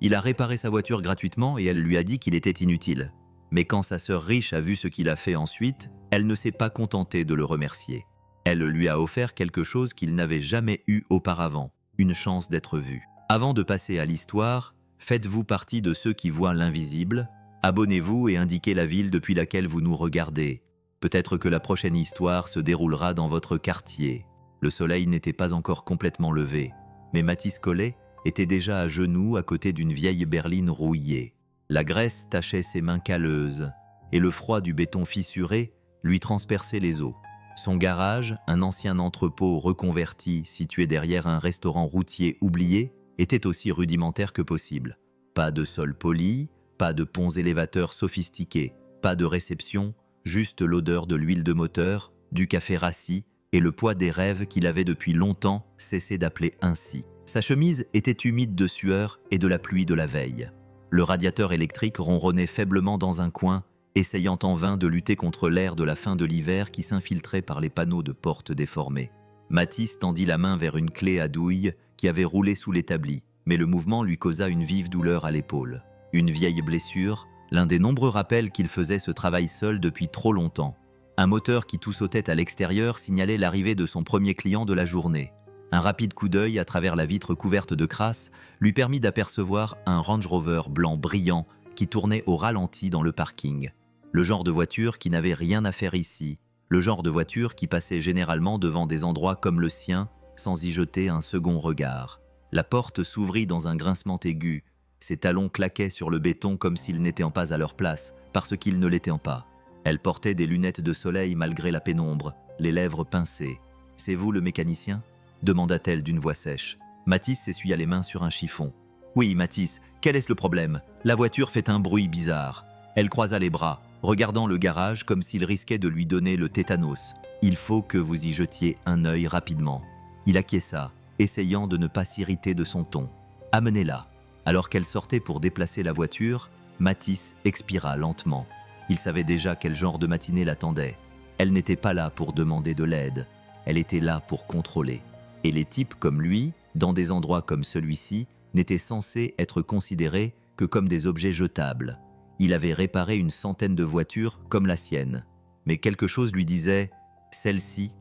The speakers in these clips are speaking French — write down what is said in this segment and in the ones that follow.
Il a réparé sa voiture gratuitement et elle lui a dit qu'il était inutile. Mais quand sa sœur riche a vu ce qu'il a fait ensuite, elle ne s'est pas contentée de le remercier. Elle lui a offert quelque chose qu'il n'avait jamais eu auparavant, une chance d'être vu. Avant de passer à l'histoire, faites-vous partie de ceux qui voient l'invisible, abonnez-vous et indiquez la ville depuis laquelle vous nous regardez. Peut-être que la prochaine histoire se déroulera dans votre quartier. Le soleil n'était pas encore complètement levé, mais Mathis Collet était déjà à genoux à côté d'une vieille berline rouillée. La graisse tachait ses mains calleuses, et le froid du béton fissuré lui transperçait les os. Son garage, un ancien entrepôt reconverti situé derrière un restaurant routier oublié, était aussi rudimentaire que possible. Pas de sol poli, pas de ponts élévateurs sophistiqués, pas de réception, juste l'odeur de l'huile de moteur, du café rassis et le poids des rêves qu'il avait depuis longtemps cessé d'appeler ainsi. Sa chemise était humide de sueur et de la pluie de la veille. Le radiateur électrique ronronnait faiblement dans un coin, essayant en vain de lutter contre l'air de la fin de l'hiver qui s'infiltrait par les panneaux de porte déformés. Mathis tendit la main vers une clé à douille qui avait roulé sous l'établi, mais le mouvement lui causa une vive douleur à l'épaule. Une vieille blessure, l'un des nombreux rappels qu'il faisait ce travail seul depuis trop longtemps. Un moteur qui tout sautait à l'extérieur signalait l'arrivée de son premier client de la journée. Un rapide coup d'œil à travers la vitre couverte de crasse lui permit d'apercevoir un Range Rover blanc brillant qui tournait au ralenti dans le parking. Le genre de voiture qui n'avait rien à faire ici, le genre de voiture qui passait généralement devant des endroits comme le sien sans y jeter un second regard. La porte s'ouvrit dans un grincement aigu, ses talons claquaient sur le béton comme s'ils n'étaient pas à leur place, parce qu'ils ne l'étaient pas. Elle portait des lunettes de soleil malgré la pénombre, les lèvres pincées. « C'est vous le mécanicien ?» demanda-t-elle d'une voix sèche. Mathis s'essuya les mains sur un chiffon. « Oui, Mathis, quel est le problème? La voiture fait un bruit bizarre. » Elle croisa les bras, regardant le garage comme s'il risquait de lui donner le tétanos. « Il faut que vous y jetiez un œil rapidement. » Il acquiesça, essayant de ne pas s'irriter de son ton. « Amenez-la. » Alors qu'elle sortait pour déplacer la voiture, Mathis expira lentement. Il savait déjà quel genre de matinée l'attendait. Elle n'était pas là pour demander de l'aide. Elle était là pour contrôler. Et les types comme lui, dans des endroits comme celui-ci, n'étaient censés être considérés que comme des objets jetables. Il avait réparé une centaine de voitures comme la sienne. Mais quelque chose lui disait « celle-ci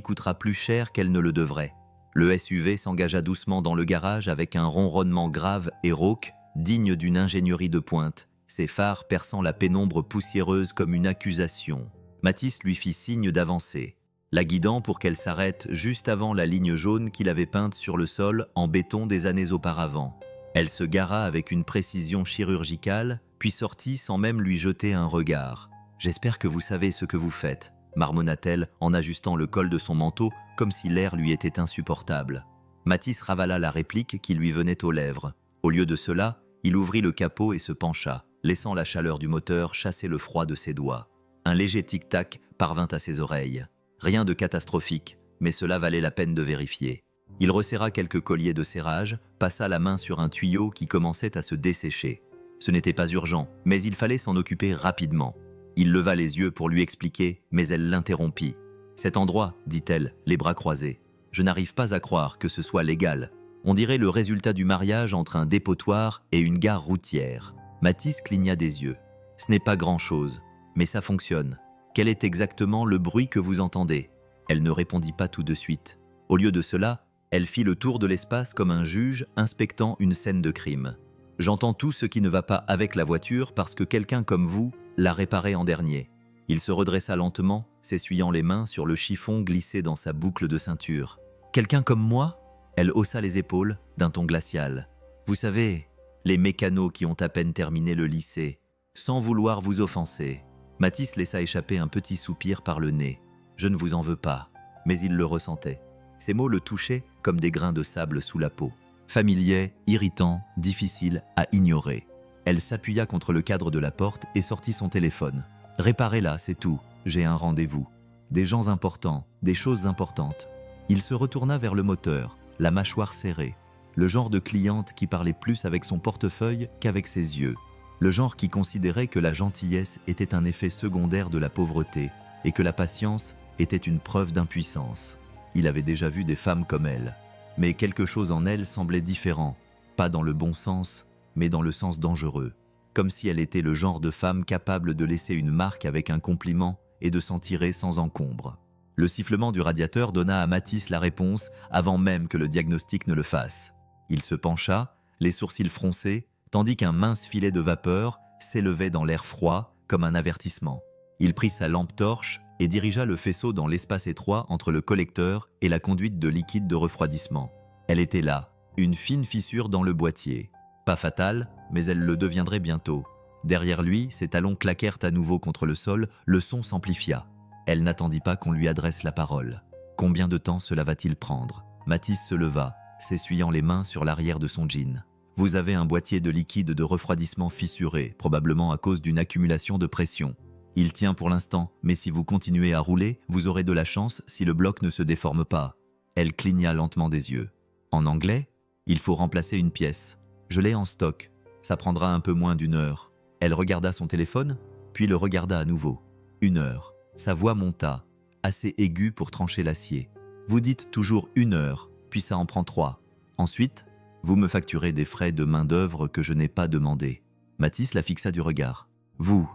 coûtera plus cher qu'elle ne le devrait ». Le SUV s'engagea doucement dans le garage avec un ronronnement grave et rauque, digne d'une ingénierie de pointe, ses phares perçant la pénombre poussiéreuse comme une accusation. Mathis lui fit signe d'avancer, la guidant pour qu'elle s'arrête juste avant la ligne jaune qu'il avait peinte sur le sol en béton des années auparavant. Elle se gara avec une précision chirurgicale, puis sortit sans même lui jeter un regard. « J'espère que vous savez ce que vous faites », marmonna-t-elle en ajustant le col de son manteau comme si l'air lui était insupportable. Mathis ravala la réplique qui lui venait aux lèvres. Au lieu de cela, il ouvrit le capot et se pencha, laissant la chaleur du moteur chasser le froid de ses doigts. Un léger tic-tac parvint à ses oreilles. Rien de catastrophique, mais cela valait la peine de vérifier. Il resserra quelques colliers de serrage, passa la main sur un tuyau qui commençait à se dessécher. Ce n'était pas urgent, mais il fallait s'en occuper rapidement. Il leva les yeux pour lui expliquer, mais elle l'interrompit. « Cet endroit, dit-elle, les bras croisés. Je n'arrive pas à croire que ce soit légal. On dirait le résultat du mariage entre un dépotoir et une gare routière. » Mathis cligna des yeux. « Ce n'est pas grand-chose, mais ça fonctionne. Quel est exactement le bruit que vous entendez ?» Elle ne répondit pas tout de suite. Au lieu de cela, elle fit le tour de l'espace comme un juge inspectant une scène de crime. « J'entends tout ce qui ne va pas avec la voiture parce que quelqu'un comme vous l'a réparée en dernier. » Il se redressa lentement, s'essuyant les mains sur le chiffon glissé dans sa boucle de ceinture. « Quelqu'un comme moi ?» Elle haussa les épaules d'un ton glacial. « Vous savez, les mécanos qui ont à peine terminé le lycée, sans vouloir vous offenser. » Mathis laissa échapper un petit soupir par le nez. « Je ne vous en veux pas. » Mais il le ressentait. Ces mots le touchaient comme des grains de sable sous la peau. Familier, irritant, difficile à ignorer. Elle s'appuya contre le cadre de la porte et sortit son téléphone. « Réparez-la, c'est tout. J'ai un rendez-vous. Des gens importants, des choses importantes. » Il se retourna vers le moteur, la mâchoire serrée. Le genre de cliente qui parlait plus avec son portefeuille qu'avec ses yeux. Le genre qui considérait que la gentillesse était un effet secondaire de la pauvreté et que la patience était une preuve d'impuissance. Il avait déjà vu des femmes comme elle. Mais quelque chose en elle semblait différent, pas dans le bon sens, mais dans le sens dangereux. Comme si elle était le genre de femme capable de laisser une marque avec un compliment et de s'en tirer sans encombre. Le sifflement du radiateur donna à Mathis la réponse avant même que le diagnostic ne le fasse. Il se pencha, les sourcils froncés, tandis qu'un mince filet de vapeur s'élevait dans l'air froid comme un avertissement. Il prit sa lampe torche et dirigea le faisceau dans l'espace étroit entre le collecteur et la conduite de liquide de refroidissement. Elle était là, une fine fissure dans le boîtier. Pas fatale, mais elle le deviendrait bientôt. Derrière lui, ses talons claquèrent à nouveau contre le sol, le son s'amplifia. Elle n'attendit pas qu'on lui adresse la parole. Combien de temps cela va-t-il prendre? Mathis se leva, s'essuyant les mains sur l'arrière de son jean. Vous avez un boîtier de liquide de refroidissement fissuré, probablement à cause d'une accumulation de pression. Il tient pour l'instant, mais si vous continuez à rouler, vous aurez de la chance si le bloc ne se déforme pas. Elle cligna lentement des yeux. En anglais, il faut remplacer une pièce. Je l'ai en stock. Ça prendra un peu moins d'1 heure. Elle regarda son téléphone, puis le regarda à nouveau. 1 heure. Sa voix monta, assez aiguë pour trancher l'acier. Vous dites toujours 1 heure, puis ça en prend 3. Ensuite, vous me facturez des frais de main-d'œuvre que je n'ai pas demandés. Mathis la fixa du regard. Vous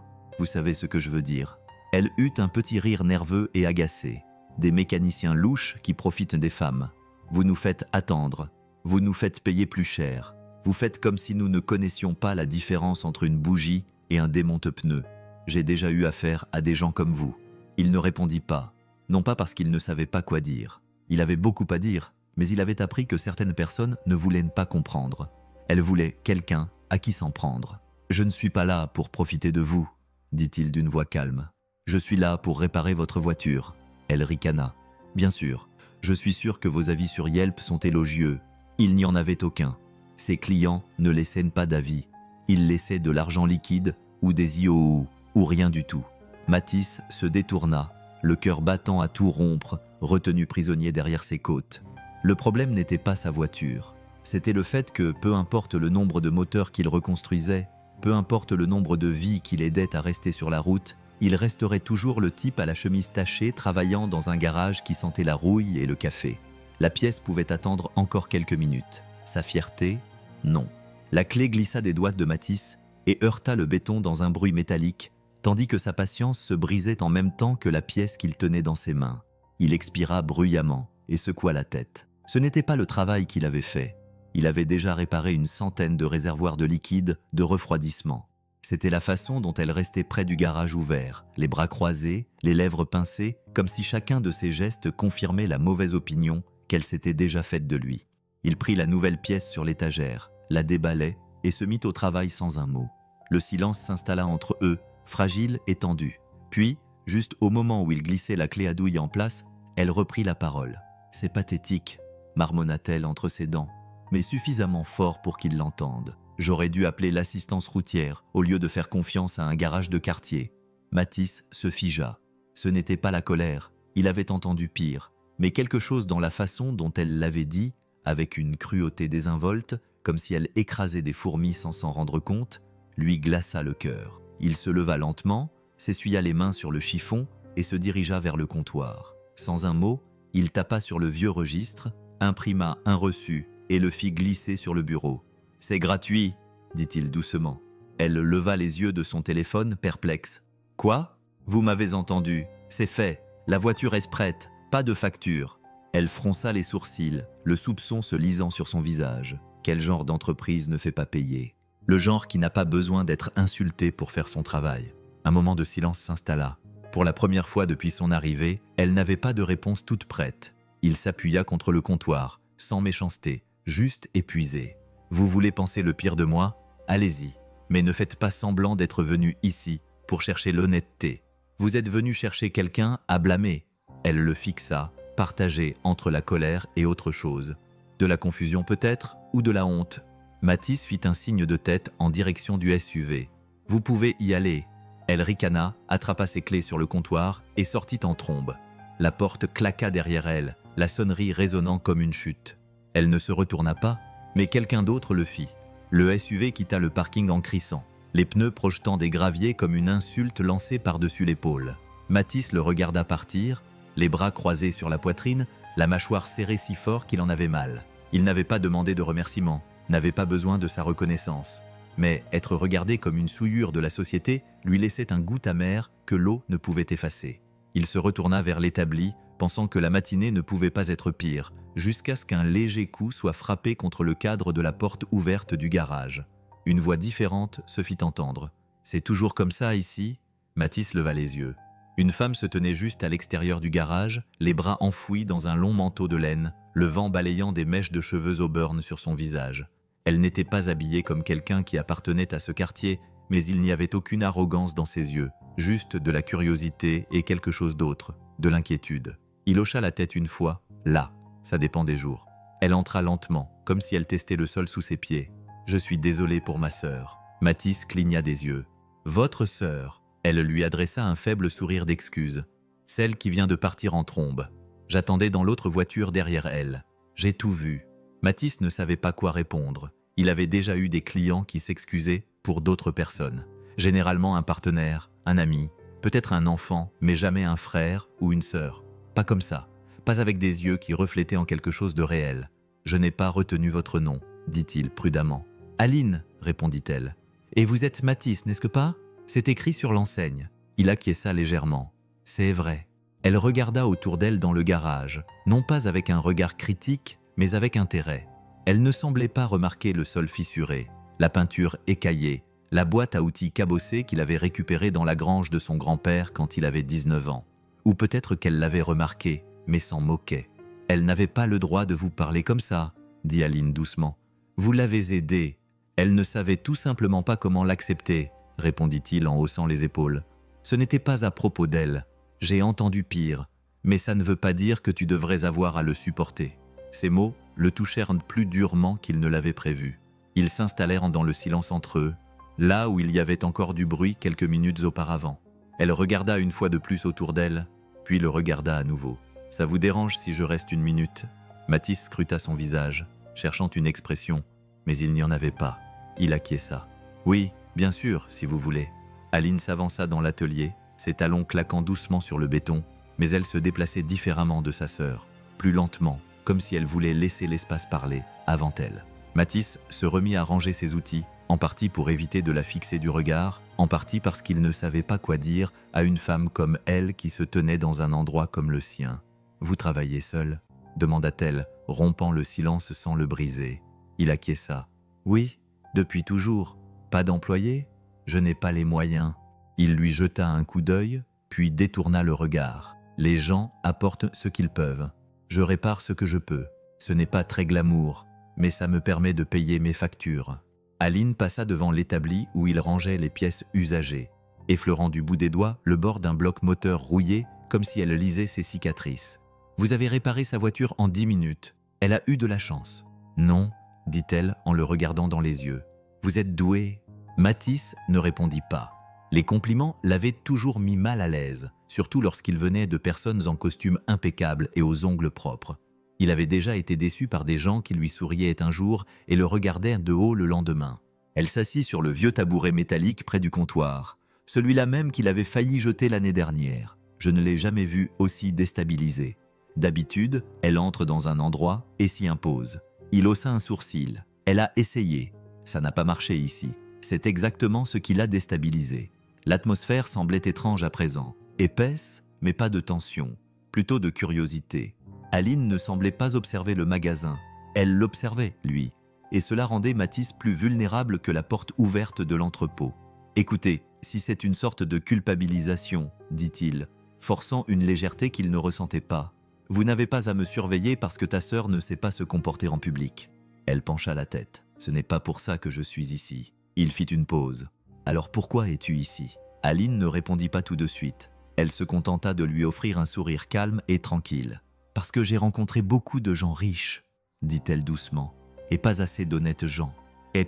savez ce que je veux dire. Elle eut un petit rire nerveux et agacé. Des mécaniciens louches qui profitent des femmes. Vous nous faites attendre. Vous nous faites payer plus cher. Vous faites comme si nous ne connaissions pas la différence entre une bougie et un démonte-pneus. J'ai déjà eu affaire à des gens comme vous. Il ne répondit pas, non pas parce qu'il ne savait pas quoi dire. Il avait beaucoup à dire, mais il avait appris que certaines personnes ne voulaient pas comprendre. Elle voulait quelqu'un à qui s'en prendre. « Je ne suis pas là pour profiter de vous », dit-il d'une voix calme. « Je suis là pour réparer votre voiture. » Elle ricana. « Bien sûr, je suis sûr que vos avis sur Yelp sont élogieux. Il n'y en avait aucun. Ses clients ne laissaient pas d'avis. Ils laissaient de l'argent liquide ou des IOU, ou rien du tout. » Mathis se détourna, le cœur battant à tout rompre, retenu prisonnier derrière ses côtes. Le problème n'était pas sa voiture. C'était le fait que, peu importe le nombre de moteurs qu'il reconstruisait, peu importe le nombre de vies qu'il aidait à rester sur la route, il resterait toujours le type à la chemise tachée travaillant dans un garage qui sentait la rouille et le café. La pièce pouvait attendre encore quelques minutes. Sa fierté, non. La clé glissa des doigts de Mathis et heurta le béton dans un bruit métallique, tandis que sa patience se brisait en même temps que la pièce qu'il tenait dans ses mains. Il expira bruyamment et secoua la tête. Ce n'était pas le travail qu'il avait fait. Il avait déjà réparé une centaine de réservoirs de liquide de refroidissement. C'était la façon dont elle restait près du garage ouvert, les bras croisés, les lèvres pincées, comme si chacun de ses gestes confirmait la mauvaise opinion qu'elle s'était déjà faite de lui. Il prit la nouvelle pièce sur l'étagère, la déballait et se mit au travail sans un mot. Le silence s'installa entre eux, fragile et tendu. Puis, juste au moment où il glissait la clé à douille en place, elle reprit la parole. « C'est pathétique », marmonna-t-elle entre ses dents, mais suffisamment fort pour qu'il l'entende. J'aurais dû appeler l'assistance routière au lieu de faire confiance à un garage de quartier. Mathis se figea. Ce n'était pas la colère, il avait entendu pire, mais quelque chose dans la façon dont elle l'avait dit, avec une cruauté désinvolte, comme si elle écrasait des fourmis sans s'en rendre compte, lui glaça le cœur. Il se leva lentement, s'essuya les mains sur le chiffon et se dirigea vers le comptoir. Sans un mot, il tapa sur le vieux registre, imprima un reçu et le fit glisser sur le bureau. « C'est gratuit », dit-il doucement. Elle leva les yeux de son téléphone, perplexe. « Quoi ? Vous m'avez entendu. C'est fait. La voiture est prête. Pas de facture. » Elle fronça les sourcils, le soupçon se lisant sur son visage. Quel genre d'entreprise ne fait pas payer ? Le genre qui n'a pas besoin d'être insulté pour faire son travail. Un moment de silence s'installa. Pour la première fois depuis son arrivée, elle n'avait pas de réponse toute prête. Il s'appuya contre le comptoir, sans méchanceté, juste épuisé. « Vous voulez penser le pire de moi ? Allez-y. Mais ne faites pas semblant d'être venu ici pour chercher l'honnêteté. Vous êtes venu chercher quelqu'un à blâmer. » Elle le fixa, partagée entre la colère et autre chose. De la confusion peut-être, ou de la honte. Mathis fit un signe de tête en direction du SUV. « Vous pouvez y aller. » Elle ricana, attrapa ses clés sur le comptoir et sortit en trombe. La porte claqua derrière elle, la sonnerie résonnant comme une chute. Elle ne se retourna pas, mais quelqu'un d'autre le fit. Le SUV quitta le parking en crissant, les pneus projetant des graviers comme une insulte lancée par-dessus l'épaule. Mathis le regarda partir, les bras croisés sur la poitrine, la mâchoire serrée si fort qu'il en avait mal. Il n'avait pas demandé de remerciement, n'avait pas besoin de sa reconnaissance. mais être regardé comme une souillure de la société lui laissait un goût amer que l'eau ne pouvait effacer. Il se retourna vers l'établi, pensant que la matinée ne pouvait pas être pire, jusqu'à ce qu'un léger coup soit frappé contre le cadre de la porte ouverte du garage. Une voix différente se fit entendre. « C'est toujours comme ça ici ?» Mathis leva les yeux. Une femme se tenait juste à l'extérieur du garage, les bras enfouis dans un long manteau de laine, le vent balayant des mèches de cheveux auburn sur son visage. Elle n'était pas habillée comme quelqu'un qui appartenait à ce quartier, mais il n'y avait aucune arrogance dans ses yeux, juste de la curiosité et quelque chose d'autre, de l'inquiétude. Il hocha la tête une fois, là, ça dépend des jours. Elle entra lentement, comme si elle testait le sol sous ses pieds. « Je suis désolé pour ma sœur. » Mathis cligna des yeux. « Votre sœur ?» Elle lui adressa un faible sourire d'excuse. « Celle qui vient de partir en trombe. J'attendais dans l'autre voiture derrière elle. J'ai tout vu. » Mathis ne savait pas quoi répondre. Il avait déjà eu des clients qui s'excusaient pour d'autres personnes. Généralement un partenaire, un ami, peut-être un enfant, mais jamais un frère ou une sœur. Pas comme ça. Pas avec des yeux qui reflétaient en quelque chose de réel. « Je n'ai pas retenu votre nom, » dit-il prudemment. « Aline, » répondit-elle. « Et vous êtes Mathis, n'est-ce pas ? C'est écrit sur l'enseigne. » Il acquiesça légèrement. « C'est vrai. » Elle regarda autour d'elle dans le garage, non pas avec un regard critique, mais avec intérêt. Elle ne semblait pas remarquer le sol fissuré, la peinture écaillée, la boîte à outils cabossée qu'il avait récupérée dans la grange de son grand-père quand il avait 19 ans. Ou peut-être qu'elle l'avait remarqué, mais s'en moquait. « Elle n'avait pas le droit de vous parler comme ça, » dit Aline doucement. « Vous l'avez aidée. Elle ne savait tout simplement pas comment l'accepter, » répondit-il en haussant les épaules. « Ce n'était pas à propos d'elle. J'ai entendu pire, mais ça ne veut pas dire que tu devrais avoir à le supporter. » Ces mots le touchèrent plus durement qu'il ne l'avait prévu. Ils s'installèrent dans le silence entre eux, là où il y avait encore du bruit quelques minutes auparavant. Elle regarda une fois de plus autour d'elle, puis le regarda à nouveau. « Ça vous dérange si je reste une minute ?» Mathis scruta son visage, cherchant une expression, mais il n'y en avait pas. Il acquiesça. « Oui, bien sûr, si vous voulez. » Aline s'avança dans l'atelier, ses talons claquant doucement sur le béton, mais elle se déplaçait différemment de sa sœur, plus lentement, comme si elle voulait laisser l'espace parler avant elle. Mathis se remit à ranger ses outils, en partie pour éviter de la fixer du regard, en partie parce qu'il ne savait pas quoi dire à une femme comme elle qui se tenait dans un endroit comme le sien. « Vous travaillez seul ?» demanda-t-elle, rompant le silence sans le briser. Il acquiesça. « Oui, depuis toujours. Pas d'employé ? Je n'ai pas les moyens. » Il lui jeta un coup d'œil, puis détourna le regard. « Les gens apportent ce qu'ils peuvent. Je répare ce que je peux. Ce n'est pas très glamour, mais ça me permet de payer mes factures. » Aline passa devant l'établi où il rangeait les pièces usagées, effleurant du bout des doigts le bord d'un bloc moteur rouillé comme si elle lisait ses cicatrices. « Vous avez réparé sa voiture en 10 minutes. Elle a eu de la chance. »« Non, » dit-elle en le regardant dans les yeux. « Vous êtes doué. » Mathis ne répondit pas. Les compliments l'avaient toujours mis mal à l'aise, surtout lorsqu'il venait de personnes en costume impeccable et aux ongles propres. Il avait déjà été déçu par des gens qui lui souriaient un jour et le regardaient de haut le lendemain. Elle s'assit sur le vieux tabouret métallique près du comptoir, celui-là même qu'il avait failli jeter l'année dernière. Je ne l'ai jamais vue aussi déstabilisée. D'habitude, elle entre dans un endroit et s'y impose. Il haussa un sourcil. Elle a essayé. Ça n'a pas marché ici. C'est exactement ce qui l'a déstabilisée. L'atmosphère semblait étrange à présent. Épaisse, mais pas de tension. Plutôt de curiosité. Aline ne semblait pas observer le magasin. Elle l'observait, lui. Et cela rendait Mathis plus vulnérable que la porte ouverte de l'entrepôt. « Écoutez, si c'est une sorte de culpabilisation, dit-il, forçant une légèreté qu'il ne ressentait pas. Vous n'avez pas à me surveiller parce que ta sœur ne sait pas se comporter en public. » Elle pencha la tête. « Ce n'est pas pour ça que je suis ici. » Il fit une pause. « Alors pourquoi es-tu ici ?» Aline ne répondit pas tout de suite. Elle se contenta de lui offrir un sourire calme et tranquille. « Parce que j'ai rencontré beaucoup de gens riches, » dit-elle doucement, « et pas assez d'honnêtes gens. » Et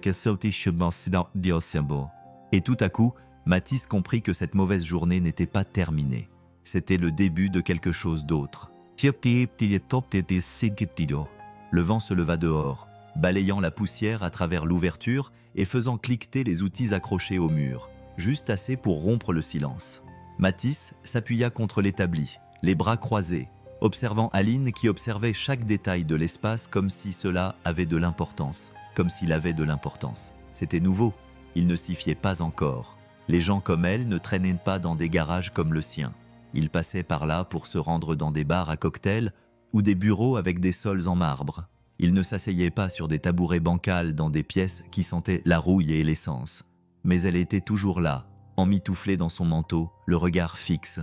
tout à coup, Mathis comprit que cette mauvaise journée n'était pas terminée. C'était le début de quelque chose d'autre. Le vent se leva dehors, balayant la poussière à travers l'ouverture et faisant cliqueter les outils accrochés au mur, juste assez pour rompre le silence. Mathis s'appuya contre l'établi, les bras croisés, observant Aline qui observait chaque détail de l'espace comme si cela avait de l'importance, comme s'il avait de l'importance. C'était nouveau, Il ne s'y fiait pas encore. Les gens comme elle ne traînaient pas dans des garages comme le sien. Ils passaient par là pour se rendre dans des bars à cocktails ou des bureaux avec des sols en marbre. Ils ne s'asseyaient pas sur des tabourets bancals dans des pièces qui sentaient la rouille et l'essence. Mais elle était toujours là, emmitouflée dans son manteau, le regard fixe.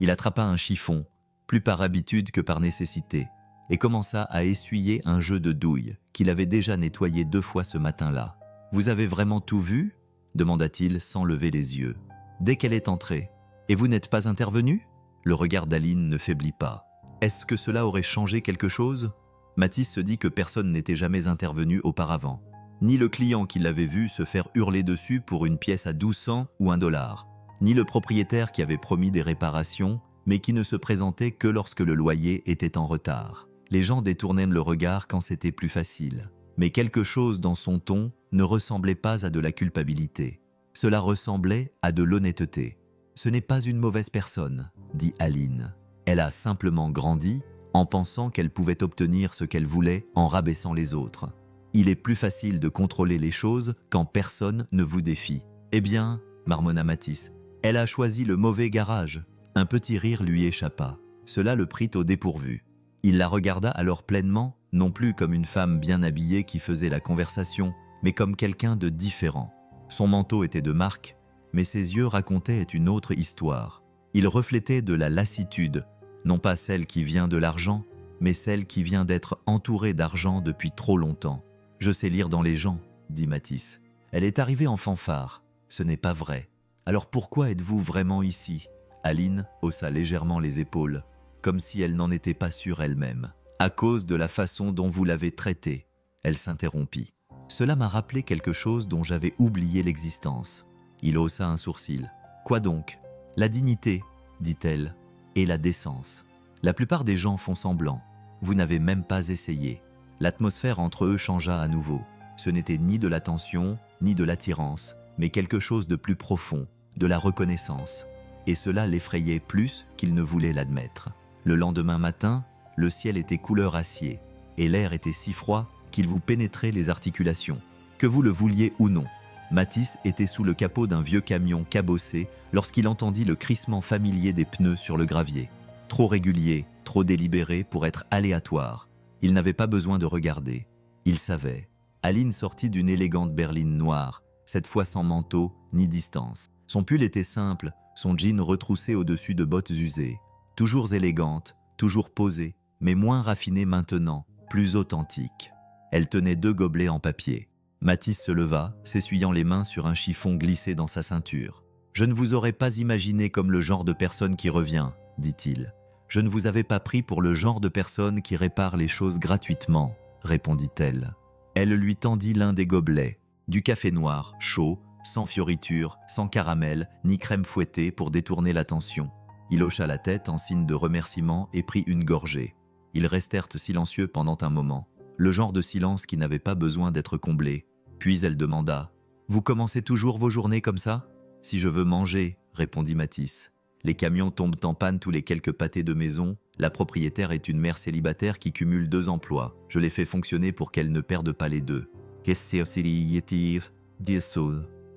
Il attrapa un chiffon, plus par habitude que par nécessité, et commença à essuyer un jeu de douilles qu'il avait déjà nettoyé 2 fois ce matin-là. « Vous avez vraiment tout vu ?» demanda-t-il sans lever les yeux. « Dès qu'elle est entrée. Et vous n'êtes pas intervenu ?» Le regard d'Aline ne faiblit pas. Est-ce que cela aurait changé quelque chose? Mathis se dit que personne n'était jamais intervenu auparavant. Ni le client qui l'avait vu se faire hurler dessus pour une pièce à 12 cents ou $1, ni le propriétaire qui avait promis des réparations, mais qui ne se présentait que lorsque le loyer était en retard. Les gens détournaient le regard quand c'était plus facile. Mais quelque chose dans son ton ne ressemblait pas à de la culpabilité. Cela ressemblait à de l'honnêteté. « Ce n'est pas une mauvaise personne », dit Aline. Elle a simplement grandi en pensant qu'elle pouvait obtenir ce qu'elle voulait en rabaissant les autres. Il est plus facile de contrôler les choses quand personne ne vous défie. « Eh bien, » marmonna Mathis, « elle a choisi le mauvais garage. » Un petit rire lui échappa. Cela le prit au dépourvu. Il la regarda alors pleinement, non plus comme une femme bien habillée qui faisait la conversation, mais comme quelqu'un de différent. Son manteau était de marque, mais ses yeux racontaient une autre histoire. Il reflétait de la lassitude, non pas celle qui vient de l'argent, mais celle qui vient d'être entourée d'argent depuis trop longtemps. « Je sais lire dans les gens, » dit Mathis. « Elle est arrivée en fanfare. Ce n'est pas vrai. Alors pourquoi êtes-vous vraiment ici ?» Aline haussa légèrement les épaules, comme si elle n'en était pas sûre elle-même. « À cause de la façon dont vous l'avez traitée. » Elle s'interrompit. « Cela m'a rappelé quelque chose dont j'avais oublié l'existence. » Il haussa un sourcil. « Quoi donc ?»« La dignité, dit-elle, et la décence. La plupart des gens font semblant. Vous n'avez même pas essayé. » L'atmosphère entre eux changea à nouveau. Ce n'était ni de l'attention, ni de l'attirance, mais quelque chose de plus profond, de la reconnaissance. Et cela l'effrayait plus qu'il ne voulait l'admettre. Le lendemain matin, le ciel était couleur acier, et l'air était si froid qu'il vous pénétrait les articulations. Que vous le vouliez ou non, Mathis était sous le capot d'un vieux camion cabossé lorsqu'il entendit le crissement familier des pneus sur le gravier. Trop régulier, trop délibéré pour être aléatoire. Il n'avait pas besoin de regarder. Il savait. Aline sortit d'une élégante berline noire, cette fois sans manteau ni distance. Son pull était simple, son jean retroussé au-dessus de bottes usées. Toujours élégante, toujours posée, mais moins raffinée maintenant, plus authentique. Elle tenait 2 gobelets en papier. Mathis se leva, s'essuyant les mains sur un chiffon glissé dans sa ceinture. « Je ne vous aurais pas imaginé comme le genre de personne qui revient, » dit-il. « Je ne vous avais pas pris pour le genre de personne qui répare les choses gratuitement, » répondit-elle. Elle lui tendit l'un des gobelets, du café noir, chaud, sans fioriture, sans caramel, ni crème fouettée pour détourner l'attention. Il hocha la tête en signe de remerciement et prit une gorgée. Ils restèrent silencieux pendant un moment, le genre de silence qui n'avait pas besoin d'être comblé. Puis elle demanda « Vous commencez toujours vos journées comme ça ?»« Si je veux manger, » répondit Mathis. « Les camions tombent en panne tous les quelques pâtés de maison. La propriétaire est une mère célibataire qui cumule 2 emplois. Je les fais fonctionner pour qu'elle ne perde pas les 2. »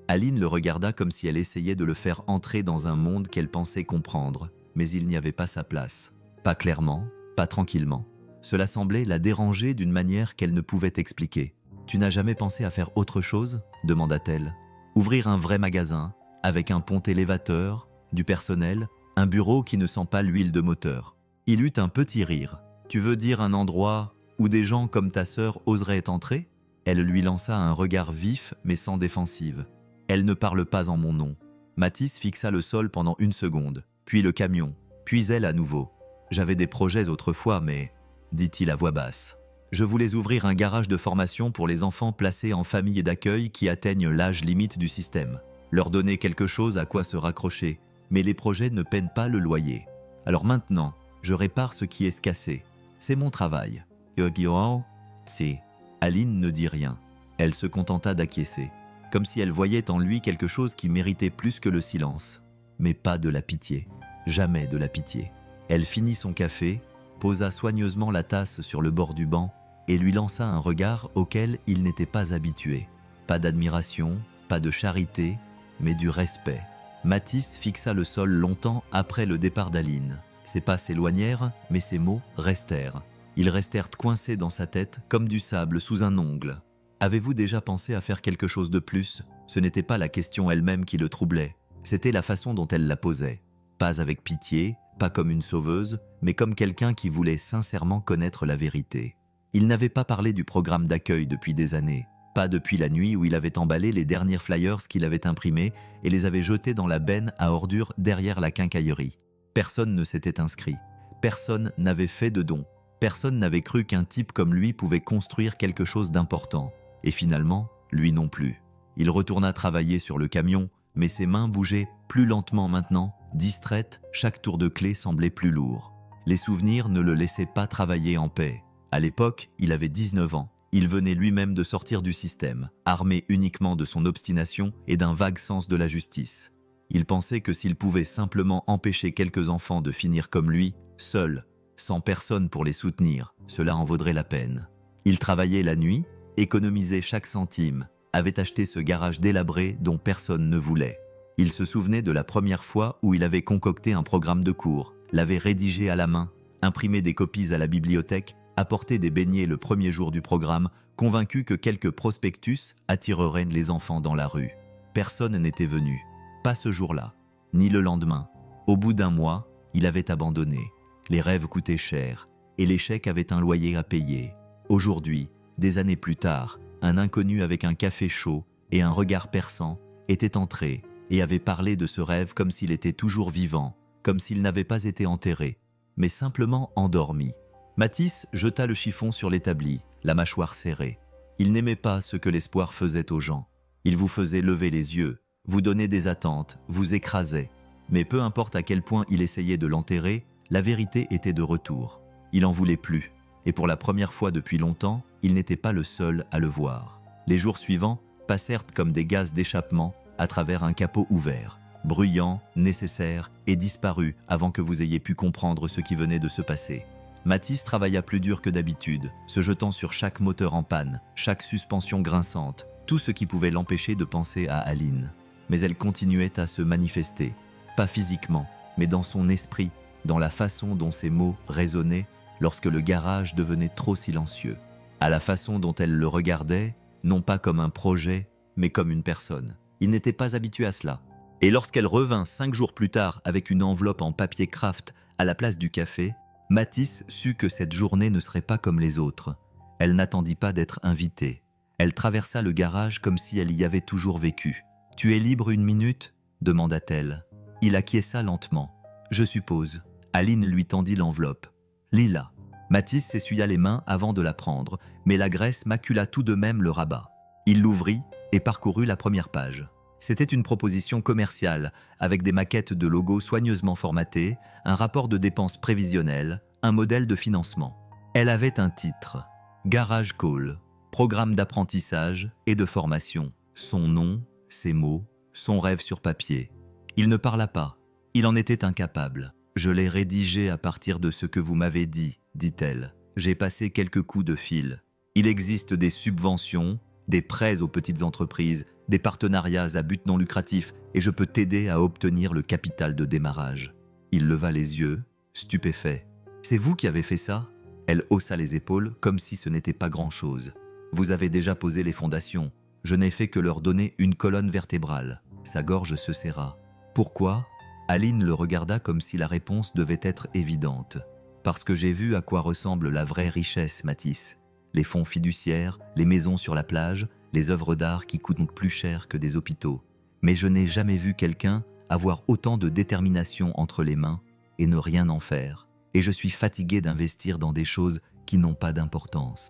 Aline le regarda comme si elle essayait de le faire entrer dans un monde qu'elle pensait comprendre, mais il n'y avait pas sa place. Pas clairement, pas tranquillement. Cela semblait la déranger d'une manière qu'elle ne pouvait expliquer. « Tu n'as jamais pensé à faire autre chose ?» demanda-t-elle. « Ouvrir un vrai magasin, avec un pont élévateur, du personnel, un bureau qui ne sent pas l'huile de moteur. » Il eut un petit rire. « Tu veux dire un endroit où des gens comme ta sœur oseraient entrer ?» Elle lui lança un regard vif mais sans défensive. « Elle ne parle pas en mon nom. » Mathis fixa le sol pendant 1 seconde, puis le camion, puis elle à nouveau. « J'avais des projets autrefois, mais... » dit-il à voix basse. « Je voulais ouvrir un garage de formation pour les enfants placés en famille d'accueil qui atteignent l'âge limite du système. Leur donner quelque chose à quoi se raccrocher, mais les projets ne peinent pas le loyer. Alors maintenant, je répare ce qui est cassé. C'est mon travail. » Si. Aline ne dit rien. Elle se contenta d'acquiescer, comme si elle voyait en lui quelque chose qui méritait plus que le silence. Mais pas de la pitié. Jamais de la pitié. Elle finit son café, posa soigneusement la tasse sur le bord du banc et lui lança un regard auquel il n'était pas habitué. Pas d'admiration, pas de charité, mais du respect. Mathis fixa le sol longtemps après le départ d'Aline. Ses pas s'éloignèrent, mais ses mots restèrent. Ils restèrent coincés dans sa tête comme du sable sous un ongle. Avez-vous déjà pensé à faire quelque chose de plus? Ce n'était pas la question elle-même qui le troublait, c'était la façon dont elle la posait. Pas avec pitié, pas comme une sauveuse, mais comme quelqu'un qui voulait sincèrement connaître la vérité. Il n'avait pas parlé du programme d'accueil depuis des années, pas depuis la nuit où il avait emballé les derniers flyers qu'il avait imprimés et les avait jetés dans la benne à ordures derrière la quincaillerie. Personne ne s'était inscrit, personne n'avait fait de don, personne n'avait cru qu'un type comme lui pouvait construire quelque chose d'important. Et finalement, lui non plus. Il retourna travailler sur le camion, mais ses mains bougeaient plus lentement maintenant, distraites, chaque tour de clé semblait plus lourd. Les souvenirs ne le laissaient pas travailler en paix. À l'époque, il avait 19 ans. Il venait lui-même de sortir du système, armé uniquement de son obstination et d'un vague sens de la justice. Il pensait que s'il pouvait simplement empêcher quelques enfants de finir comme lui, seul, sans personne pour les soutenir, cela en vaudrait la peine. Il travaillait la nuit, économisait chaque centime, avait acheté ce garage délabré dont personne ne voulait. Il se souvenait de la première fois où il avait concocté un programme de cours, l'avait rédigé à la main, imprimé des copies à la bibliothèque, apporté des beignets le premier jour du programme, convaincu que quelques prospectus attireraient les enfants dans la rue. Personne n'était venu, pas ce jour-là, ni le lendemain. Au bout d'un mois, il avait abandonné. Les rêves coûtaient cher, et l'échec avait un loyer à payer. Aujourd'hui, des années plus tard, un inconnu avec un café chaud et un regard perçant était entré et avait parlé de ce rêve comme s'il était toujours vivant, comme s'il n'avait pas été enterré, mais simplement endormi. Mathis jeta le chiffon sur l'établi, la mâchoire serrée. Il n'aimait pas ce que l'espoir faisait aux gens. Il vous faisait lever les yeux, vous donnait des attentes, vous écrasait. Mais peu importe à quel point il essayait de l'enterrer, la vérité était de retour. Il en voulait plus. Et pour la première fois depuis longtemps, il n'était pas le seul à le voir. Les jours suivants passèrent comme des gaz d'échappement à travers un capot ouvert, bruyant, nécessaire et disparu avant que vous ayez pu comprendre ce qui venait de se passer. Mathis travailla plus dur que d'habitude, se jetant sur chaque moteur en panne, chaque suspension grinçante, tout ce qui pouvait l'empêcher de penser à Aline. Mais elle continuait à se manifester, pas physiquement, mais dans son esprit, dans la façon dont ses mots résonnaient lorsque le garage devenait trop silencieux, à la façon dont elle le regardait, non pas comme un projet, mais comme une personne. Il n'était pas habitué à cela. Et lorsqu'elle revint 5 jours plus tard avec une enveloppe en papier craft à la place du café, Mathis sut que cette journée ne serait pas comme les autres. Elle n'attendit pas d'être invitée. Elle traversa le garage comme si elle y avait toujours vécu. « Tu es libre 1 minute ?» demanda-t-elle. Il acquiesça lentement. « Je suppose. » Aline lui tendit l'enveloppe. « Lila. » Mathis s'essuya les mains avant de la prendre, mais la graisse macula tout de même le rabat. Il l'ouvrit et parcourut la première page. C'était une proposition commerciale, avec des maquettes de logos soigneusement formatées, un rapport de dépenses prévisionnelles, un modèle de financement. Elle avait un titre, Garage Call, programme d'apprentissage et de formation. Son nom, ses mots, son rêve sur papier. Il ne parla pas, il en était incapable. Je l'ai rédigé à partir de ce que vous m'avez dit, dit-elle. J'ai passé quelques coups de fil. Il existe des subventions, des prêts aux petites entreprises, des partenariats à but non lucratif et je peux t'aider à obtenir le capital de démarrage. Il leva les yeux, stupéfait. C'est vous qui avez fait ça? Elle haussa les épaules comme si ce n'était pas grand-chose. Vous avez déjà posé les fondations. Je n'ai fait que leur donner une colonne vertébrale. Sa gorge se serra. Pourquoi? Aline le regarda comme si la réponse devait être évidente. Parce que j'ai vu à quoi ressemble la vraie richesse, Mathis. Les fonds fiduciaires, les maisons sur la plage, les œuvres d'art qui coûtent plus cher que des hôpitaux. Mais je n'ai jamais vu quelqu'un avoir autant de détermination entre les mains et ne rien en faire. Et je suis fatigué d'investir dans des choses qui n'ont pas d'importance.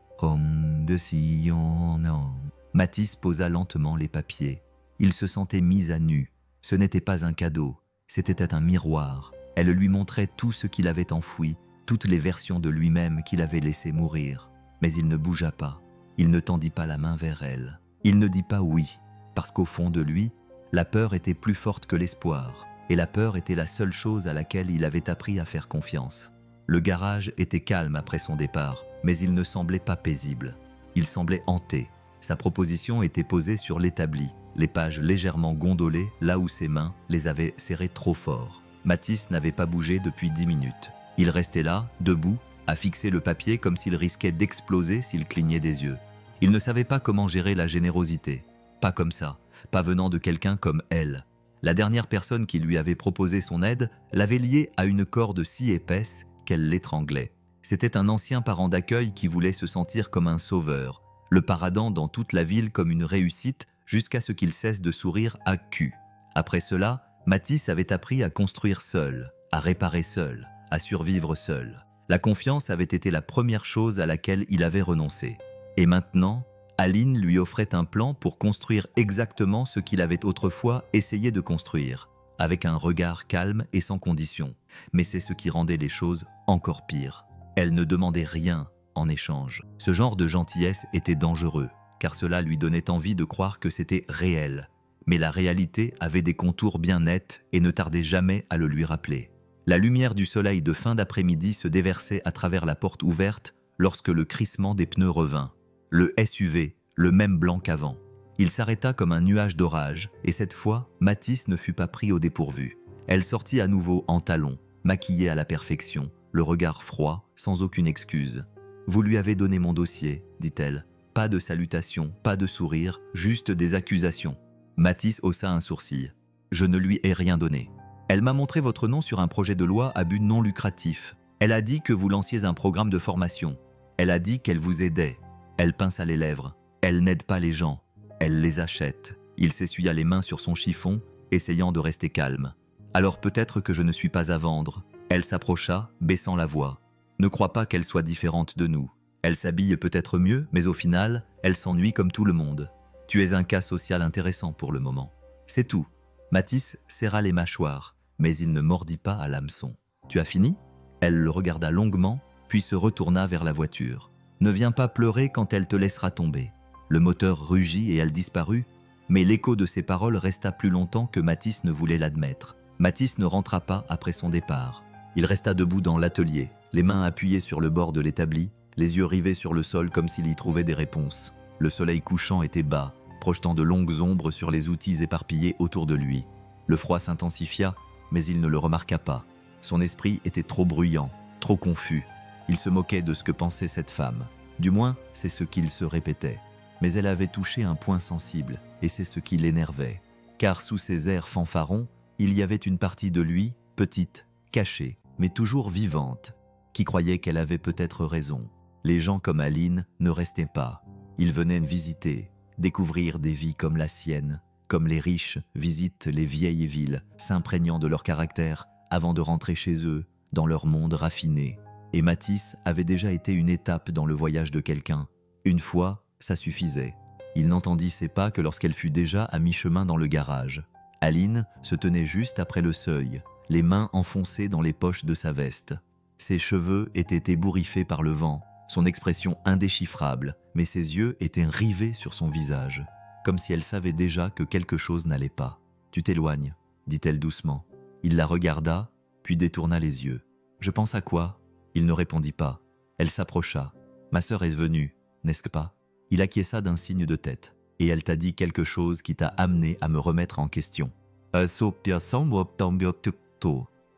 Mathis posa lentement les papiers. Il se sentait mis à nu. Ce n'était pas un cadeau, c'était un miroir. Elle lui montrait tout ce qu'il avait enfoui, toutes les versions de lui-même qu'il avait laissé mourir. Mais il ne bougea pas. Il ne tendit pas la main vers elle. Il ne dit pas oui, parce qu'au fond de lui, la peur était plus forte que l'espoir, et la peur était la seule chose à laquelle il avait appris à faire confiance. Le garage était calme après son départ, mais il ne semblait pas paisible. Il semblait hanté. Sa proposition était posée sur l'établi, les pages légèrement gondolées là où ses mains les avaient serrées trop fort. Matisse n'avait pas bougé depuis 10 minutes. Il restait là, debout, à fixer le papier comme s'il risquait d'exploser s'il clignait des yeux. Il ne savait pas comment gérer la générosité. Pas comme ça, pas venant de quelqu'un comme elle. La dernière personne qui lui avait proposé son aide l'avait lié à une corde si épaisse qu'elle l'étranglait. C'était un ancien parent d'accueil qui voulait se sentir comme un sauveur, le paradant dans toute la ville comme une réussite jusqu'à ce qu'il cesse de sourire à cul. Après cela, Matisse avait appris à construire seul, à réparer seul, à survivre seul. La confiance avait été la première chose à laquelle il avait renoncé. Et maintenant, Aline lui offrait un plan pour construire exactement ce qu'il avait autrefois essayé de construire, avec un regard calme et sans condition. Mais c'est ce qui rendait les choses encore pires. Elle ne demandait rien en échange. Ce genre de gentillesse était dangereux, car cela lui donnait envie de croire que c'était réel. Mais la réalité avait des contours bien nets et ne tardait jamais à le lui rappeler. La lumière du soleil de fin d'après-midi se déversait à travers la porte ouverte lorsque le crissement des pneus revint. Le SUV, le même blanc qu'avant. Il s'arrêta comme un nuage d'orage, et cette fois, Matisse ne fut pas pris au dépourvu. Elle sortit à nouveau en talons, maquillée à la perfection, le regard froid, sans aucune excuse. « Vous lui avez donné mon dossier, dit-elle. Pas de salutations, pas de sourire, juste des accusations. » Matisse haussa un sourcil. « Je ne lui ai rien donné. Elle m'a montré votre nom sur un projet de loi à but non lucratif. Elle a dit que vous lanciez un programme de formation. Elle a dit qu'elle vous aidait. Elle pinça les lèvres. Elle n'aide pas les gens. Elle les achète. » Il s'essuya les mains sur son chiffon, essayant de rester calme. « Alors peut-être que je ne suis pas à vendre. » Elle s'approcha, baissant la voix. « Ne crois pas qu'elle soit différente de nous. Elle s'habille peut-être mieux, mais au final, elle s'ennuie comme tout le monde. Tu es un cas social intéressant pour le moment. C'est tout. » Matisse serra les mâchoires, mais il ne mordit pas à l'hameçon. « Tu as fini ?» Elle le regarda longuement, puis se retourna vers la voiture. « Ne viens pas pleurer quand elle te laissera tomber. » Le moteur rugit et elle disparut, mais l'écho de ses paroles resta plus longtemps que Matisse ne voulait l'admettre. Matisse ne rentra pas après son départ. Il resta debout dans l'atelier, les mains appuyées sur le bord de l'établi, les yeux rivés sur le sol comme s'il y trouvait des réponses. Le soleil couchant était bas, projetant de longues ombres sur les outils éparpillés autour de lui. Le froid s'intensifia, mais il ne le remarqua pas. Son esprit était trop bruyant, trop confus. Il se moquait de ce que pensait cette femme. Du moins, c'est ce qu'il se répétait. Mais elle avait touché un point sensible, et c'est ce qui l'énervait. Car sous ses airs fanfarons, il y avait une partie de lui, petite, cachée, mais toujours vivante, qui croyait qu'elle avait peut-être raison. Les gens comme Aline ne restaient pas. Ils venaient visiter, découvrir des vies comme la sienne, comme les riches visitent les vieilles villes, s'imprégnant de leur caractère avant de rentrer chez eux, dans leur monde raffiné. Et Matisse avait déjà été une étape dans le voyage de quelqu'un. Une fois, ça suffisait. Il n'entendit ses pas que lorsqu'elle fut déjà à mi-chemin dans le garage. Aline se tenait juste après le seuil, les mains enfoncées dans les poches de sa veste. Ses cheveux étaient ébouriffés par le vent, son expression indéchiffrable, mais ses yeux étaient rivés sur son visage, comme si elle savait déjà que quelque chose n'allait pas. « Tu t'éloignes », dit-elle doucement. Il la regarda, puis détourna les yeux. « Je pense à quoi ?» Il ne répondit pas. Elle s'approcha. « Ma sœur est venue, n'est-ce pas ?» Il acquiesça d'un signe de tête. « Et elle t'a dit quelque chose qui t'a amené à me remettre en question. »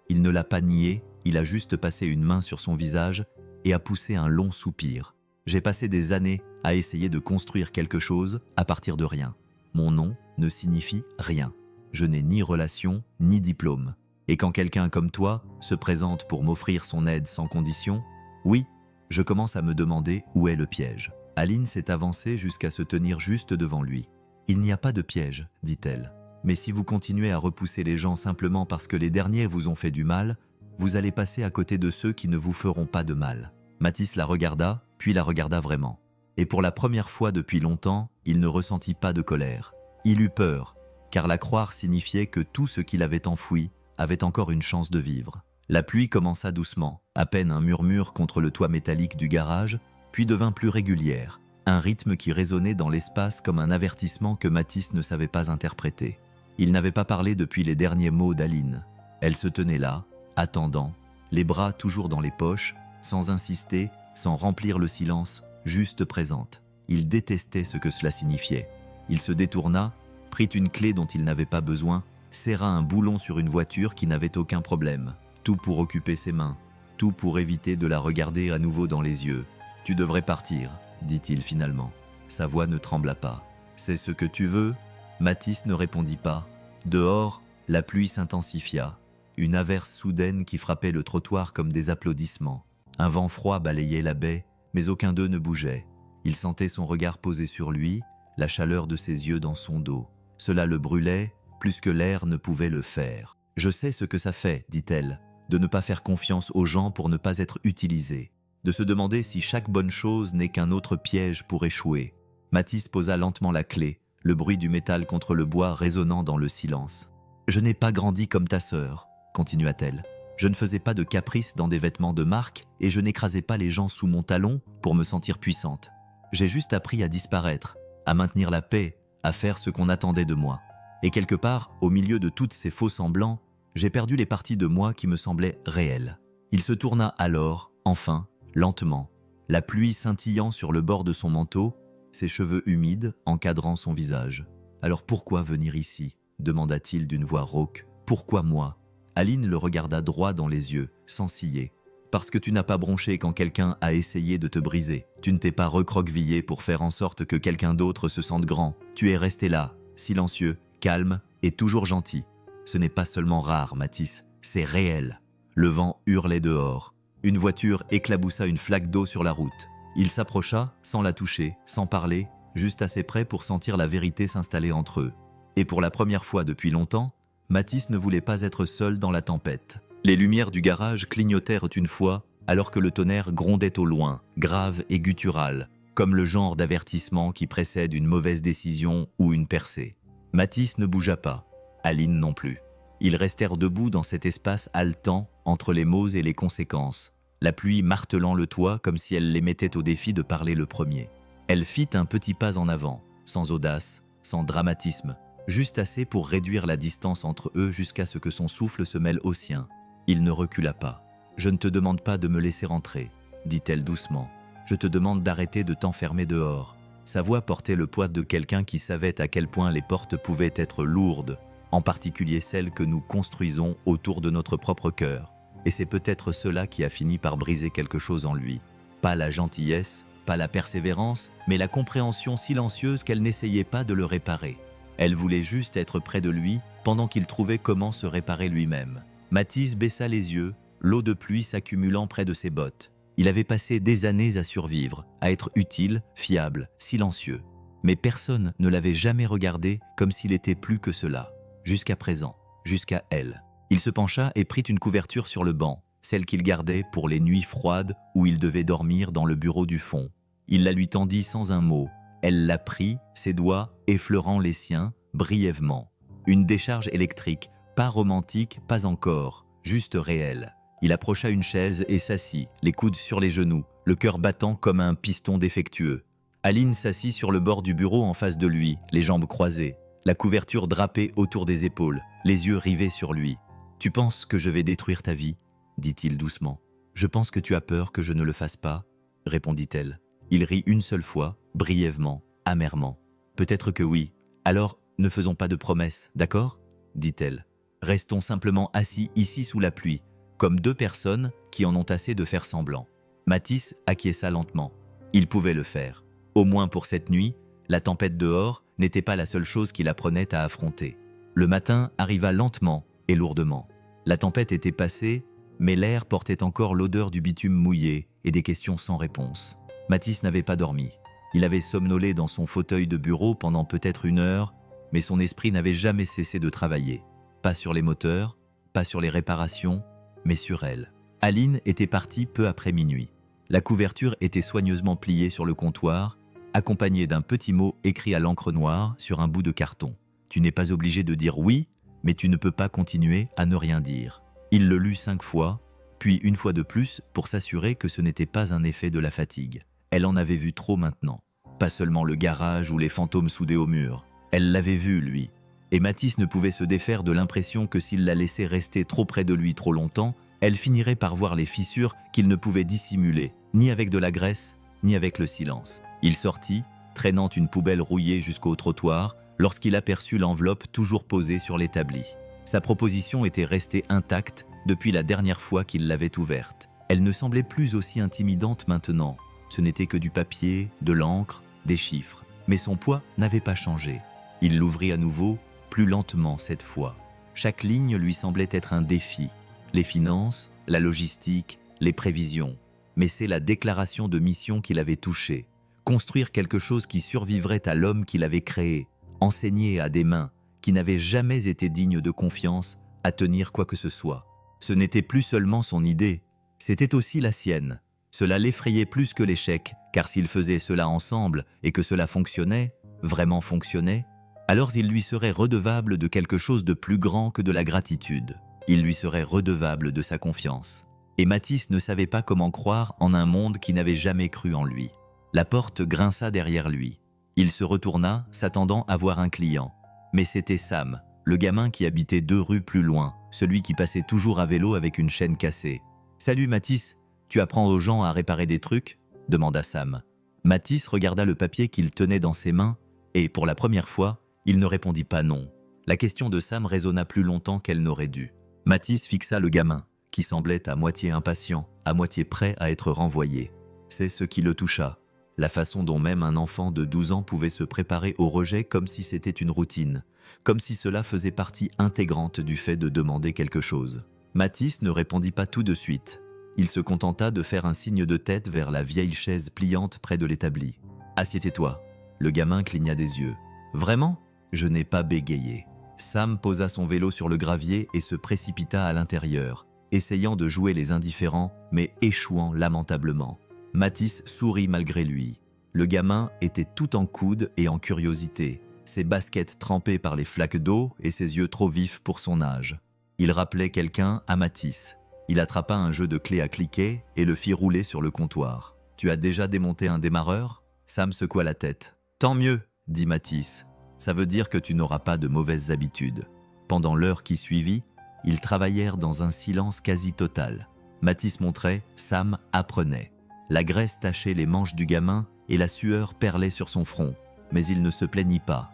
Il ne l'a pas nié, il a juste passé une main sur son visage et a poussé un long soupir. « J'ai passé des années à essayer de construire quelque chose à partir de rien. Mon nom ne signifie rien. Je n'ai ni relation, ni diplôme. Et quand quelqu'un comme toi se présente pour m'offrir son aide sans condition, oui, je commence à me demander où est le piège. » Aline s'est avancée jusqu'à se tenir juste devant lui. « Il n'y a pas de piège, dit-elle. Mais si vous continuez à repousser les gens simplement parce que les derniers vous ont fait du mal, vous allez passer à côté de ceux qui ne vous feront pas de mal. » Matisse la regarda, puis la regarda vraiment. Et pour la première fois depuis longtemps, il ne ressentit pas de colère. Il eut peur, car la croire signifiait que tout ce qu'il avait enfoui avait encore une chance de vivre. La pluie commença doucement, à peine un murmure contre le toit métallique du garage, puis devint plus régulière, un rythme qui résonnait dans l'espace comme un avertissement que Matisse ne savait pas interpréter. Il n'avait pas parlé depuis les derniers mots d'Aline. Elle se tenait là, attendant, les bras toujours dans les poches, sans insister, sans remplir le silence, juste présente. Il détestait ce que cela signifiait. Il se détourna, prit une clé dont il n'avait pas besoin, serra un boulon sur une voiture qui n'avait aucun problème. Tout pour occuper ses mains, tout pour éviter de la regarder à nouveau dans les yeux. « Tu devrais partir », dit-il finalement. Sa voix ne trembla pas. « C'est ce que tu veux ?» Mathis ne répondit pas. Dehors, la pluie s'intensifia. Une averse soudaine qui frappait le trottoir comme des applaudissements. Un vent froid balayait la baie, mais aucun d'eux ne bougeait. Il sentait son regard posé sur lui, la chaleur de ses yeux dans son dos. Cela le brûlait, plus que l'air ne pouvait le faire. « Je sais ce que ça fait, dit-elle, de ne pas faire confiance aux gens pour ne pas être utilisé, de se demander si chaque bonne chose n'est qu'un autre piège pour échouer. » Mathis posa lentement la clé, le bruit du métal contre le bois résonnant dans le silence. « Je n'ai pas grandi comme ta sœur, » continua-t-elle. « Je ne faisais pas de caprices dans des vêtements de marque et je n'écrasais pas les gens sous mon talon pour me sentir puissante. J'ai juste appris à disparaître, à maintenir la paix, à faire ce qu'on attendait de moi. Et quelque part, au milieu de toutes ces faux semblants, j'ai perdu les parties de moi qui me semblaient réelles. » Il se tourna alors, enfin, lentement, la pluie scintillant sur le bord de son manteau, ses cheveux humides encadrant son visage. « Alors pourquoi venir ici ?» demanda-t-il d'une voix rauque. « Pourquoi moi ?» Aline le regarda droit dans les yeux, sans ciller. « Parce que tu n'as pas bronché quand quelqu'un a essayé de te briser. Tu ne t'es pas recroquevillé pour faire en sorte que quelqu'un d'autre se sente grand. Tu es resté là, silencieux, calme et toujours gentil. Ce n'est pas seulement rare, Mathis, c'est réel. » Le vent hurlait dehors. Une voiture éclaboussa une flaque d'eau sur la route. Il s'approcha, sans la toucher, sans parler, juste assez près pour sentir la vérité s'installer entre eux. Et pour la première fois depuis longtemps, Mathis ne voulait pas être seul dans la tempête. Les lumières du garage clignotèrent une fois, alors que le tonnerre grondait au loin, grave et guttural, comme le genre d'avertissement qui précède une mauvaise décision ou une percée. Mathis ne bougea pas, Aline non plus. Ils restèrent debout dans cet espace haletant entre les mots et les conséquences, la pluie martelant le toit comme si elle les mettait au défi de parler le premier. Elle fit un petit pas en avant, sans audace, sans dramatisme, juste assez pour réduire la distance entre eux jusqu'à ce que son souffle se mêle au sien. Il ne recula pas. « Je ne te demande pas de me laisser rentrer, » dit-elle doucement. « Je te demande d'arrêter de t'enfermer dehors. » Sa voix portait le poids de quelqu'un qui savait à quel point les portes pouvaient être lourdes, en particulier celles que nous construisons autour de notre propre cœur. Et c'est peut-être cela qui a fini par briser quelque chose en lui. Pas la gentillesse, pas la persévérance, mais la compréhension silencieuse qu'elle n'essayait pas de le réparer. Elle voulait juste être près de lui pendant qu'il trouvait comment se réparer lui-même. Mathis baissa les yeux, l'eau de pluie s'accumulant près de ses bottes. Il avait passé des années à survivre, à être utile, fiable, silencieux. Mais personne ne l'avait jamais regardé comme s'il était plus que cela. Jusqu'à présent, jusqu'à elle. Il se pencha et prit une couverture sur le banc, celle qu'il gardait pour les nuits froides où il devait dormir dans le bureau du fond. Il la lui tendit sans un mot. Elle la prit, ses doigts effleurant les siens, brièvement. Une décharge électrique, pas romantique, pas encore, juste réelle. Il approcha une chaise et s'assit, les coudes sur les genoux, le cœur battant comme un piston défectueux. Aline s'assit sur le bord du bureau en face de lui, les jambes croisées, la couverture drapée autour des épaules, les yeux rivés sur lui. « Tu penses que je vais détruire ta vie ?» dit-il doucement. « Je pense que tu as peur que je ne le fasse pas ?» répondit-elle. Il rit une seule fois, brièvement, amèrement. « Peut-être que oui. Alors, ne faisons pas de promesses, d'accord ?» dit-elle. « Restons simplement assis ici sous la pluie, comme deux personnes qui en ont assez de faire semblant. » Mathis acquiesça lentement. Il pouvait le faire. Au moins pour cette nuit, la tempête dehors n'était pas la seule chose qu'il apprenait à affronter. Le matin arriva lentement et lourdement. La tempête était passée, mais l'air portait encore l'odeur du bitume mouillé et des questions sans réponse. Mathis n'avait pas dormi. Il avait somnolé dans son fauteuil de bureau pendant peut-être 1 heure, mais son esprit n'avait jamais cessé de travailler. Pas sur les moteurs, pas sur les réparations, mais sur elle. Aline était partie peu après minuit. La couverture était soigneusement pliée sur le comptoir, accompagnée d'un petit mot écrit à l'encre noire sur un bout de carton. « Tu n'es pas obligé de dire oui, mais tu ne peux pas continuer à ne rien dire. » Il le lut 5 fois, puis une fois de plus pour s'assurer que ce n'était pas un effet de la fatigue. Elle en avait vu trop maintenant. Pas seulement le garage ou les fantômes soudés au mur. Elle l'avait vu, lui. Et Mathis ne pouvait se défaire de l'impression que s'il la laissait rester trop près de lui trop longtemps, elle finirait par voir les fissures qu'il ne pouvait dissimuler, ni avec de la graisse, ni avec le silence. Il sortit, traînant une poubelle rouillée jusqu'au trottoir, lorsqu'il aperçut l'enveloppe toujours posée sur l'établi. Sa proposition était restée intacte depuis la dernière fois qu'il l'avait ouverte. Elle ne semblait plus aussi intimidante maintenant. Ce n'était que du papier, de l'encre, des chiffres. Mais son poids n'avait pas changé. Il l'ouvrit à nouveau, plus lentement cette fois. Chaque ligne lui semblait être un défi. Les finances, la logistique, les prévisions. Mais c'est la déclaration de mission qui l'avait touché. Construire quelque chose qui survivrait à l'homme qui l'avait créé. Enseigner à des mains qui n'avaient jamais été dignes de confiance à tenir quoi que ce soit. Ce n'était plus seulement son idée, c'était aussi la sienne. Cela l'effrayait plus que l'échec, car s'ils faisaient cela ensemble et que cela fonctionnait, vraiment fonctionnait, alors il lui serait redevable de quelque chose de plus grand que de la gratitude. Il lui serait redevable de sa confiance. Et Mathis ne savait pas comment croire en un monde qui n'avait jamais cru en lui. La porte grinça derrière lui. Il se retourna, s'attendant à voir un client. Mais c'était Sam, le gamin qui habitait 2 rues plus loin, celui qui passait toujours à vélo avec une chaîne cassée. « Salut Mathis, tu apprends aux gens à réparer des trucs ?» demanda Sam. Mathis regarda le papier qu'il tenait dans ses mains et, pour la première fois, il ne répondit pas non. La question de Sam résonna plus longtemps qu'elle n'aurait dû. Mathis fixa le gamin, qui semblait à moitié impatient, à moitié prêt à être renvoyé. C'est ce qui le toucha. La façon dont même un enfant de 12 ans pouvait se préparer au rejet comme si c'était une routine, comme si cela faisait partie intégrante du fait de demander quelque chose. Mathis ne répondit pas tout de suite. Il se contenta de faire un signe de tête vers la vieille chaise pliante près de l'établi. « Assieds-toi » Le gamin cligna des yeux. « Vraiment ? Je n'ai pas bégayé. » Sam posa son vélo sur le gravier et se précipita à l'intérieur, essayant de jouer les indifférents, mais échouant lamentablement. Mathis sourit malgré lui. Le gamin était tout en coude et en curiosité, ses baskets trempées par les flaques d'eau et ses yeux trop vifs pour son âge. Il rappelait quelqu'un à Mathis. Il attrapa un jeu de clés à cliquer et le fit rouler sur le comptoir. « Tu as déjà démonté un démarreur ?» Sam secoua la tête. « Tant mieux, » dit Mathis. « Ça veut dire que tu n'auras pas de mauvaises habitudes. » Pendant l'heure qui suivit, ils travaillèrent dans un silence quasi total. Mathis montrait, Sam apprenait. La graisse tachait les manches du gamin et la sueur perlait sur son front. Mais il ne se plaignit pas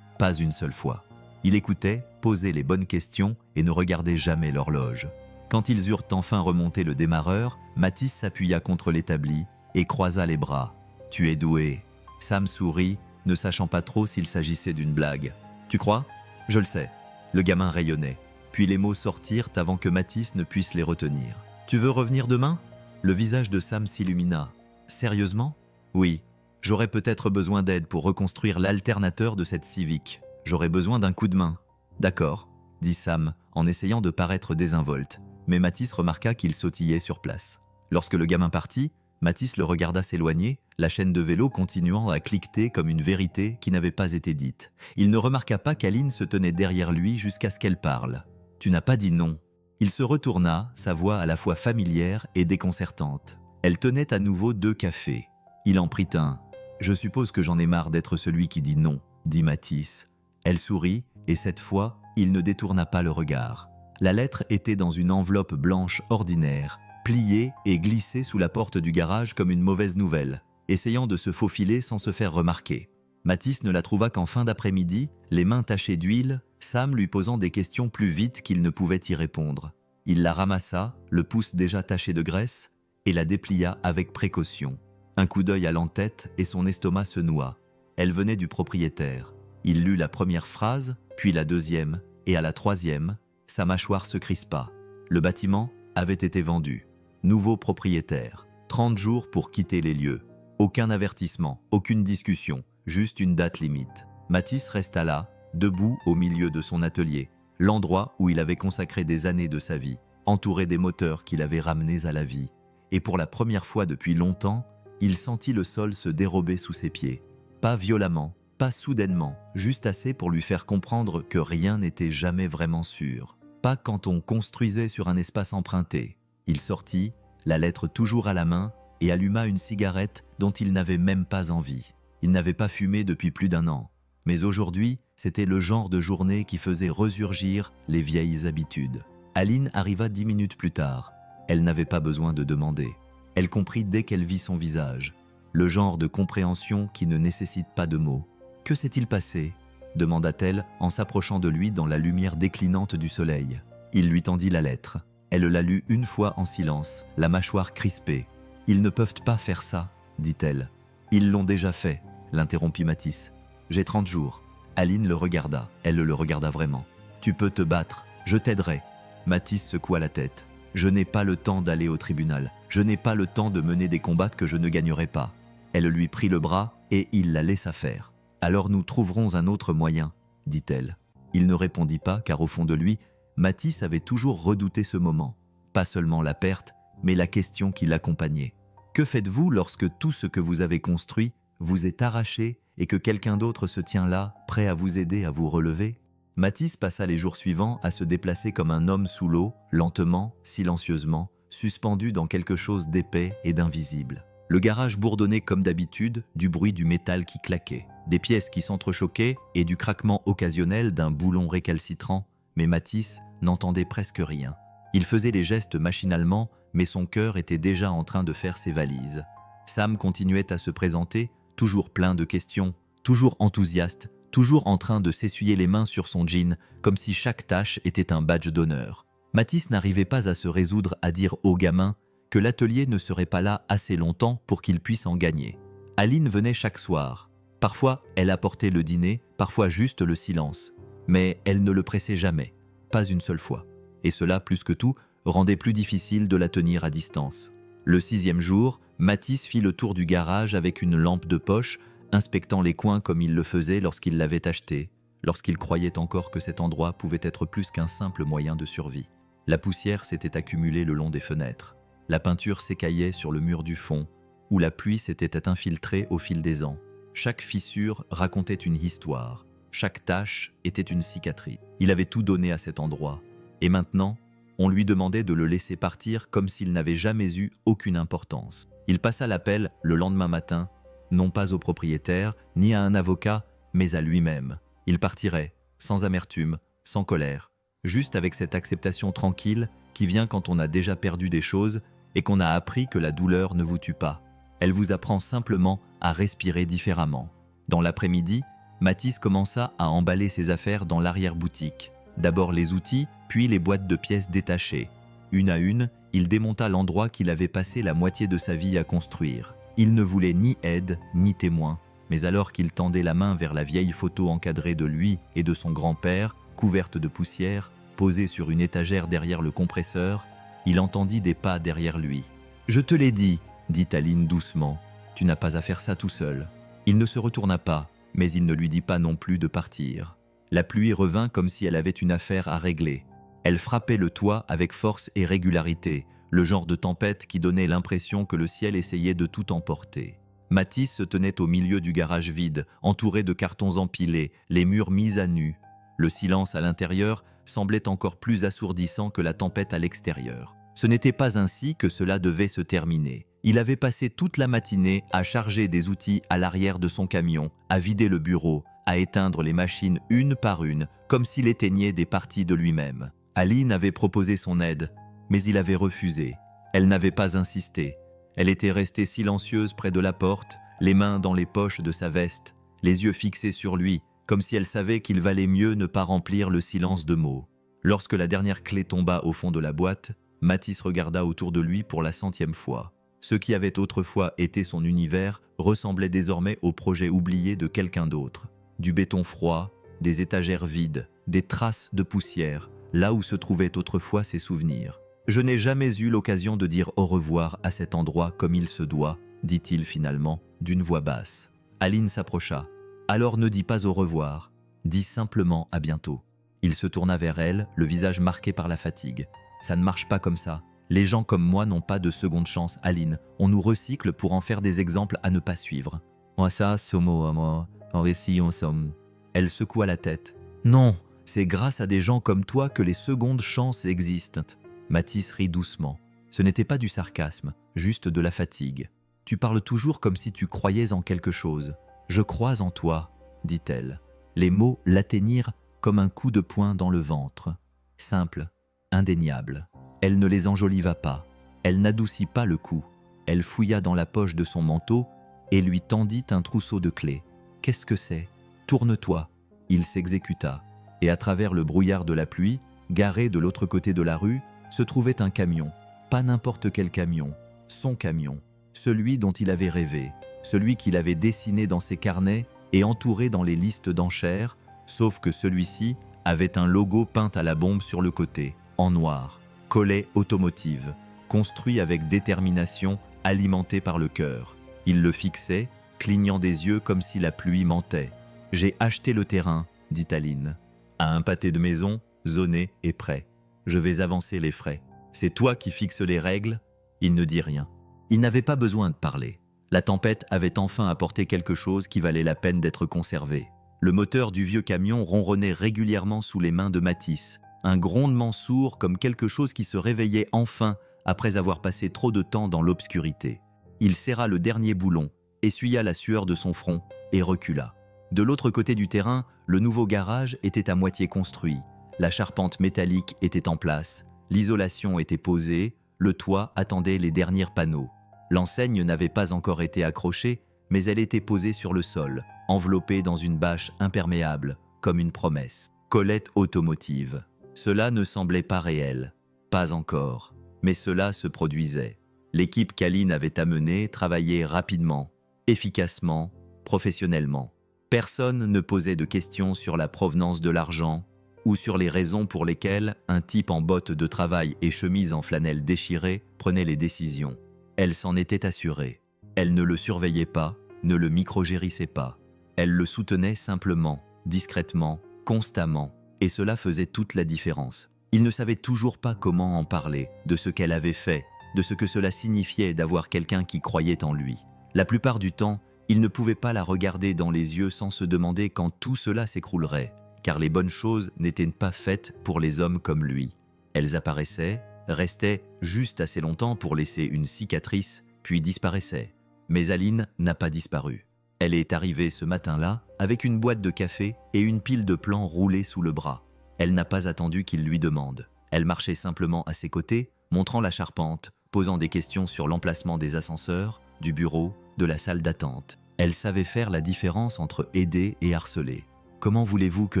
une seule fois. Il écoutait, posait les bonnes questions et ne regardait jamais l'horloge. Quand ils eurent enfin remonté le démarreur, Mathis s'appuya contre l'établi et croisa les bras. « Tu es doué. » Sam sourit, ne sachant pas trop s'il s'agissait d'une blague. « Tu crois ? Je le sais. » Le gamin rayonnait. Puis les mots sortirent avant que Mathis ne puisse les retenir. « Tu veux revenir demain ?» Le visage de Sam s'illumina. « Sérieusement ? Oui. J'aurais peut-être besoin d'aide pour reconstruire l'alternateur de cette Civic. J'aurais besoin d'un coup de main. »« D'accord, » dit Sam, en essayant de paraître désinvolte. Mais Mathis remarqua qu'il sautillait sur place. Lorsque le gamin partit, Mathis le regarda s'éloigner, la chaîne de vélo continuant à cliqueter comme une vérité qui n'avait pas été dite. Il ne remarqua pas qu'Aline se tenait derrière lui jusqu'à ce qu'elle parle. « Tu n'as pas dit non. » Il se retourna, sa voix à la fois familière et déconcertante. Elle tenait à nouveau 2 cafés. Il en prit un. « Je suppose que j'en ai marre d'être celui qui dit non, » dit Mathis. Elle sourit, et cette fois, il ne détourna pas le regard. La lettre était dans une enveloppe blanche ordinaire, pliée et glissée sous la porte du garage comme une mauvaise nouvelle, essayant de se faufiler sans se faire remarquer. Mathis ne la trouva qu'en fin d'après-midi, les mains tachées d'huile, Sam lui posant des questions plus vite qu'il ne pouvait y répondre. Il la ramassa, le pouce déjà taché de graisse, et la déplia avec précaution. Un coup d'œil à l'entête et son estomac se noua. Elle venait du propriétaire. Il lut la première phrase, puis la deuxième, et à la troisième, sa mâchoire se crispa. Le bâtiment avait été vendu. Nouveau propriétaire. 30 jours pour quitter les lieux. Aucun avertissement, aucune discussion, juste une date limite. Mathis resta là, debout au milieu de son atelier, l'endroit où il avait consacré des années de sa vie, entouré des moteurs qu'il avait ramenés à la vie. Et pour la première fois depuis longtemps, il sentit le sol se dérober sous ses pieds. Pas violemment, pas soudainement, juste assez pour lui faire comprendre que rien n'était jamais vraiment sûr. Pas quand on construisait sur un espace emprunté. Il sortit, la lettre toujours à la main, et alluma une cigarette dont il n'avait même pas envie. Il n'avait pas fumé depuis plus d'1 an. Mais aujourd'hui, c'était le genre de journée qui faisait resurgir les vieilles habitudes. Aline arriva 10 minutes plus tard. Elle n'avait pas besoin de demander. Elle comprit dès qu'elle vit son visage. Le genre de compréhension qui ne nécessite pas de mots. « Que s'est-il passé » demanda-t-elle en s'approchant de lui dans la lumière déclinante du soleil. Il lui tendit la lettre. Elle la lut une fois en silence, la mâchoire crispée. « Ils ne peuvent pas faire ça, dit-elle. « Ils l'ont déjà fait, l'interrompit Mathis. J'ai 30 jours. Aline le regarda. Elle le regarda vraiment. Tu peux te battre, je t'aiderai. Mathis secoua la tête. Je n'ai pas le temps d'aller au tribunal. Je n'ai pas le temps de mener des combats que je ne gagnerai pas. Elle lui prit le bras et il la laissa faire. Alors nous trouverons un autre moyen, dit-elle. Il ne répondit pas car au fond de lui, Mathis avait toujours redouté ce moment. Pas seulement la perte, mais la question qui l'accompagnait. Que faites-vous lorsque tout ce que vous avez construit vous est arraché et que quelqu'un d'autre se tient là, prêt à vous aider à vous relever? Mathis passa les jours suivants à se déplacer comme un homme sous l'eau, lentement, silencieusement, suspendu dans quelque chose d'épais et d'invisible. Le garage bourdonnait comme d'habitude, du bruit du métal qui claquait, des pièces qui s'entrechoquaient et du craquement occasionnel d'un boulon récalcitrant, mais Mathis n'entendait presque rien. Il faisait les gestes machinalement, mais son cœur était déjà en train de faire ses valises. Sam continuait à se présenter, toujours plein de questions, toujours enthousiaste, toujours en train de s'essuyer les mains sur son jean, comme si chaque tâche était un badge d'honneur. Mathis n'arrivait pas à se résoudre à dire au gamin que l'atelier ne serait pas là assez longtemps pour qu'il puisse en gagner. Aline venait chaque soir. Parfois, elle apportait le dîner, parfois juste le silence. Mais elle ne le pressait jamais, pas une seule fois. Et cela, plus que tout, rendait plus difficile de la tenir à distance. Le 6e jour, Mathis fit le tour du garage avec une lampe de poche, inspectant les coins comme il le faisait lorsqu'il l'avait acheté, lorsqu'il croyait encore que cet endroit pouvait être plus qu'un simple moyen de survie. La poussière s'était accumulée le long des fenêtres. La peinture s'écaillait sur le mur du fond, où la pluie s'était infiltrée au fil des ans. Chaque fissure racontait une histoire. Chaque tache était une cicatrice. Il avait tout donné à cet endroit. Et maintenant, on lui demandait de le laisser partir comme s'il n'avait jamais eu aucune importance. Il passa l'appel le lendemain matin, non pas au propriétaire, ni à un avocat, mais à lui-même. Il partirait, sans amertume, sans colère, juste avec cette acceptation tranquille qui vient quand on a déjà perdu des choses et qu'on a appris que la douleur ne vous tue pas. Elle vous apprend simplement à respirer différemment. Dans l'après-midi, Mathis commença à emballer ses affaires dans l'arrière-boutique. D'abord les outils, puis les boîtes de pièces détachées. Une à une, il démonta l'endroit qu'il avait passé la moitié de sa vie à construire. Il ne voulait ni aide, ni témoin. Mais alors qu'il tendait la main vers la vieille photo encadrée de lui et de son grand-père, couverte de poussière, posée sur une étagère derrière le compresseur, il entendit des pas derrière lui. « Je te l'ai dit », dit Aline doucement. « Tu n'as pas à faire ça tout seul. » Il ne se retourna pas, mais il ne lui dit pas non plus de partir. La pluie revint comme si elle avait une affaire à régler. Elle frappait le toit avec force et régularité, le genre de tempête qui donnait l'impression que le ciel essayait de tout emporter. Mathis se tenait au milieu du garage vide, entouré de cartons empilés, les murs mis à nu. Le silence à l'intérieur semblait encore plus assourdissant que la tempête à l'extérieur. Ce n'était pas ainsi que cela devait se terminer. Il avait passé toute la matinée à charger des outils à l'arrière de son camion, à vider le bureau, à éteindre les machines une par une, comme s'il éteignait des parties de lui-même. Aline avait proposé son aide, mais il avait refusé. Elle n'avait pas insisté. Elle était restée silencieuse près de la porte, les mains dans les poches de sa veste, les yeux fixés sur lui, comme si elle savait qu'il valait mieux ne pas remplir le silence de mots. Lorsque la dernière clé tomba au fond de la boîte, Mathis regarda autour de lui pour la 100e fois. Ce qui avait autrefois été son univers ressemblait désormais au projet oublié de quelqu'un d'autre. Du béton froid, des étagères vides, des traces de poussière, là où se trouvaient autrefois ses souvenirs. « Je n'ai jamais eu l'occasion de dire au revoir à cet endroit comme il se doit », dit-il finalement, d'une voix basse. Aline s'approcha. « Alors ne dis pas au revoir, dis simplement à bientôt. » Il se tourna vers elle, le visage marqué par la fatigue. « Ça ne marche pas comme ça. Les gens comme moi n'ont pas de seconde chance, Aline. On nous recycle pour en faire des exemples à ne pas suivre. » Moi ça, somo, moi, en récit, on somme. Elle secoua la tête. « Non, c'est grâce à des gens comme toi que les secondes chances existent. » Mathis rit doucement. Ce n'était pas du sarcasme, juste de la fatigue. « Tu parles toujours comme si tu croyais en quelque chose. Je crois en toi, » dit-elle. Les mots l'atteignirent comme un coup de poing dans le ventre. Simple, indéniable. Elle ne les enjoliva pas. Elle n'adoucit pas le coup. Elle fouilla dans la poche de son manteau et lui tendit un trousseau de clés. « Qu'est-ce que c'est ? Tourne-toi. » il s'exécuta. Et à travers le brouillard de la pluie, garé de l'autre côté de la rue, se trouvait un camion. Pas n'importe quel camion, son camion. Celui dont il avait rêvé, celui qu'il avait dessiné dans ses carnets et entouré dans les listes d'enchères, sauf que celui-ci avait un logo peint à la bombe sur le côté, en noir. Collet Automotive, construit avec détermination, alimenté par le cœur. Il le fixait, clignant des yeux comme si la pluie mentait. « J'ai acheté le terrain », dit Aline. « À un pâté de maison, zoné et prêt. Je vais avancer les frais. C'est toi qui fixes les règles ?» Il ne dit rien. Il n'avait pas besoin de parler. La tempête avait enfin apporté quelque chose qui valait la peine d'être conservé. Le moteur du vieux camion ronronnait régulièrement sous les mains de Mathis. Un grondement sourd comme quelque chose qui se réveillait enfin après avoir passé trop de temps dans l'obscurité. Il serra le dernier boulon, essuya la sueur de son front et recula. De l'autre côté du terrain, le nouveau garage était à moitié construit. La charpente métallique était en place, l'isolation était posée, le toit attendait les derniers panneaux. L'enseigne n'avait pas encore été accrochée, mais elle était posée sur le sol, enveloppée dans une bâche imperméable, comme une promesse. Colette Automotive. Cela ne semblait pas réel, pas encore, mais cela se produisait. L'équipe qu'Aline avait amenée travaillait rapidement, efficacement, professionnellement. Personne ne posait de questions sur la provenance de l'argent ou sur les raisons pour lesquelles un type en bottes de travail et chemise en flanelle déchirée prenait les décisions. Elle s'en était assurée. Elle ne le surveillait pas, ne le microgérissait pas. Elle le soutenait simplement, discrètement, constamment, et cela faisait toute la différence. Il ne savait toujours pas comment en parler, de ce qu'elle avait fait, de ce que cela signifiait d'avoir quelqu'un qui croyait en lui. La plupart du temps, il ne pouvait pas la regarder dans les yeux sans se demander quand tout cela s'écroulerait, car les bonnes choses n'étaient pas faites pour les hommes comme lui. Elles apparaissaient, restaient juste assez longtemps pour laisser une cicatrice, puis disparaissaient. Mais Aline n'a pas disparu. Elle est arrivée ce matin-là avec une boîte de café et une pile de plans roulés sous le bras. Elle n'a pas attendu qu'il lui demande. Elle marchait simplement à ses côtés, montrant la charpente, posant des questions sur l'emplacement des ascenseurs, du bureau, de la salle d'attente. Elle savait faire la différence entre aider et harceler. « Comment voulez-vous que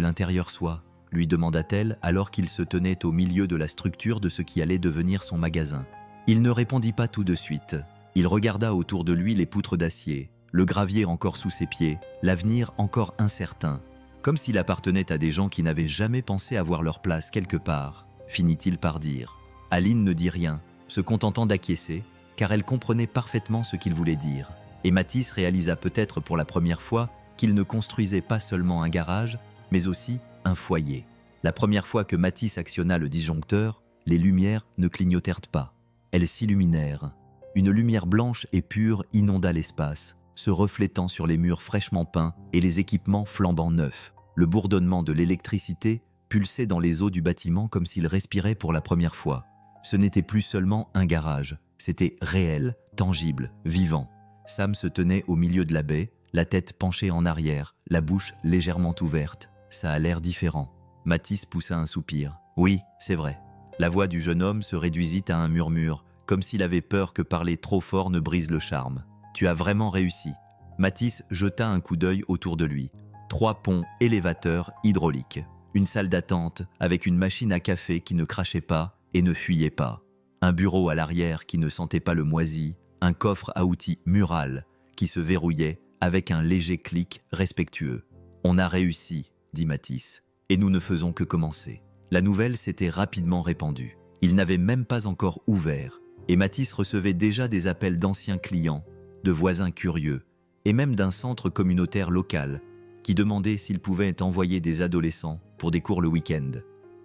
l'intérieur soit ?» lui demanda-t-elle alors qu'il se tenait au milieu de la structure de ce qui allait devenir son magasin. Il ne répondit pas tout de suite. Il regarda autour de lui les poutres d'acier, le gravier encore sous ses pieds, l'avenir encore incertain, comme s'il appartenait à des gens qui n'avaient jamais pensé avoir leur place quelque part, finit-il par dire. Aline ne dit rien, se contentant d'acquiescer, car elle comprenait parfaitement ce qu'il voulait dire. Et Mathis réalisa peut-être pour la première fois qu'il ne construisait pas seulement un garage, mais aussi un foyer. La première fois que Mathis actionna le disjoncteur, les lumières ne clignotèrent pas. Elles s'illuminèrent. Une lumière blanche et pure inonda l'espace, se reflétant sur les murs fraîchement peints et les équipements flambant neufs. Le bourdonnement de l'électricité pulsait dans les eaux du bâtiment comme s'il respirait pour la première fois. Ce n'était plus seulement un garage, c'était réel, tangible, vivant. Sam se tenait au milieu de la baie, la tête penchée en arrière, la bouche légèrement ouverte. Ça a l'air différent. Mathis poussa un soupir. Oui, c'est vrai. La voix du jeune homme se réduisit à un murmure, comme s'il avait peur que parler trop fort ne brise le charme. Tu as vraiment réussi. Mathis jeta un coup d'œil autour de lui. 3 ponts élévateurs hydrauliques. Une salle d'attente avec une machine à café qui ne crachait pas et ne fuyait pas. Un bureau à l'arrière qui ne sentait pas le moisi. Un coffre à outils mural qui se verrouillait avec un léger clic respectueux. On a réussi, dit Mathis, et nous ne faisons que commencer. La nouvelle s'était rapidement répandue. Il n'avait même pas encore ouvert, et Mathis recevait déjà des appels d'anciens clients, de voisins curieux, et même d'un centre communautaire local qui demandait s'il pouvait envoyer des adolescents pour des cours le week-end.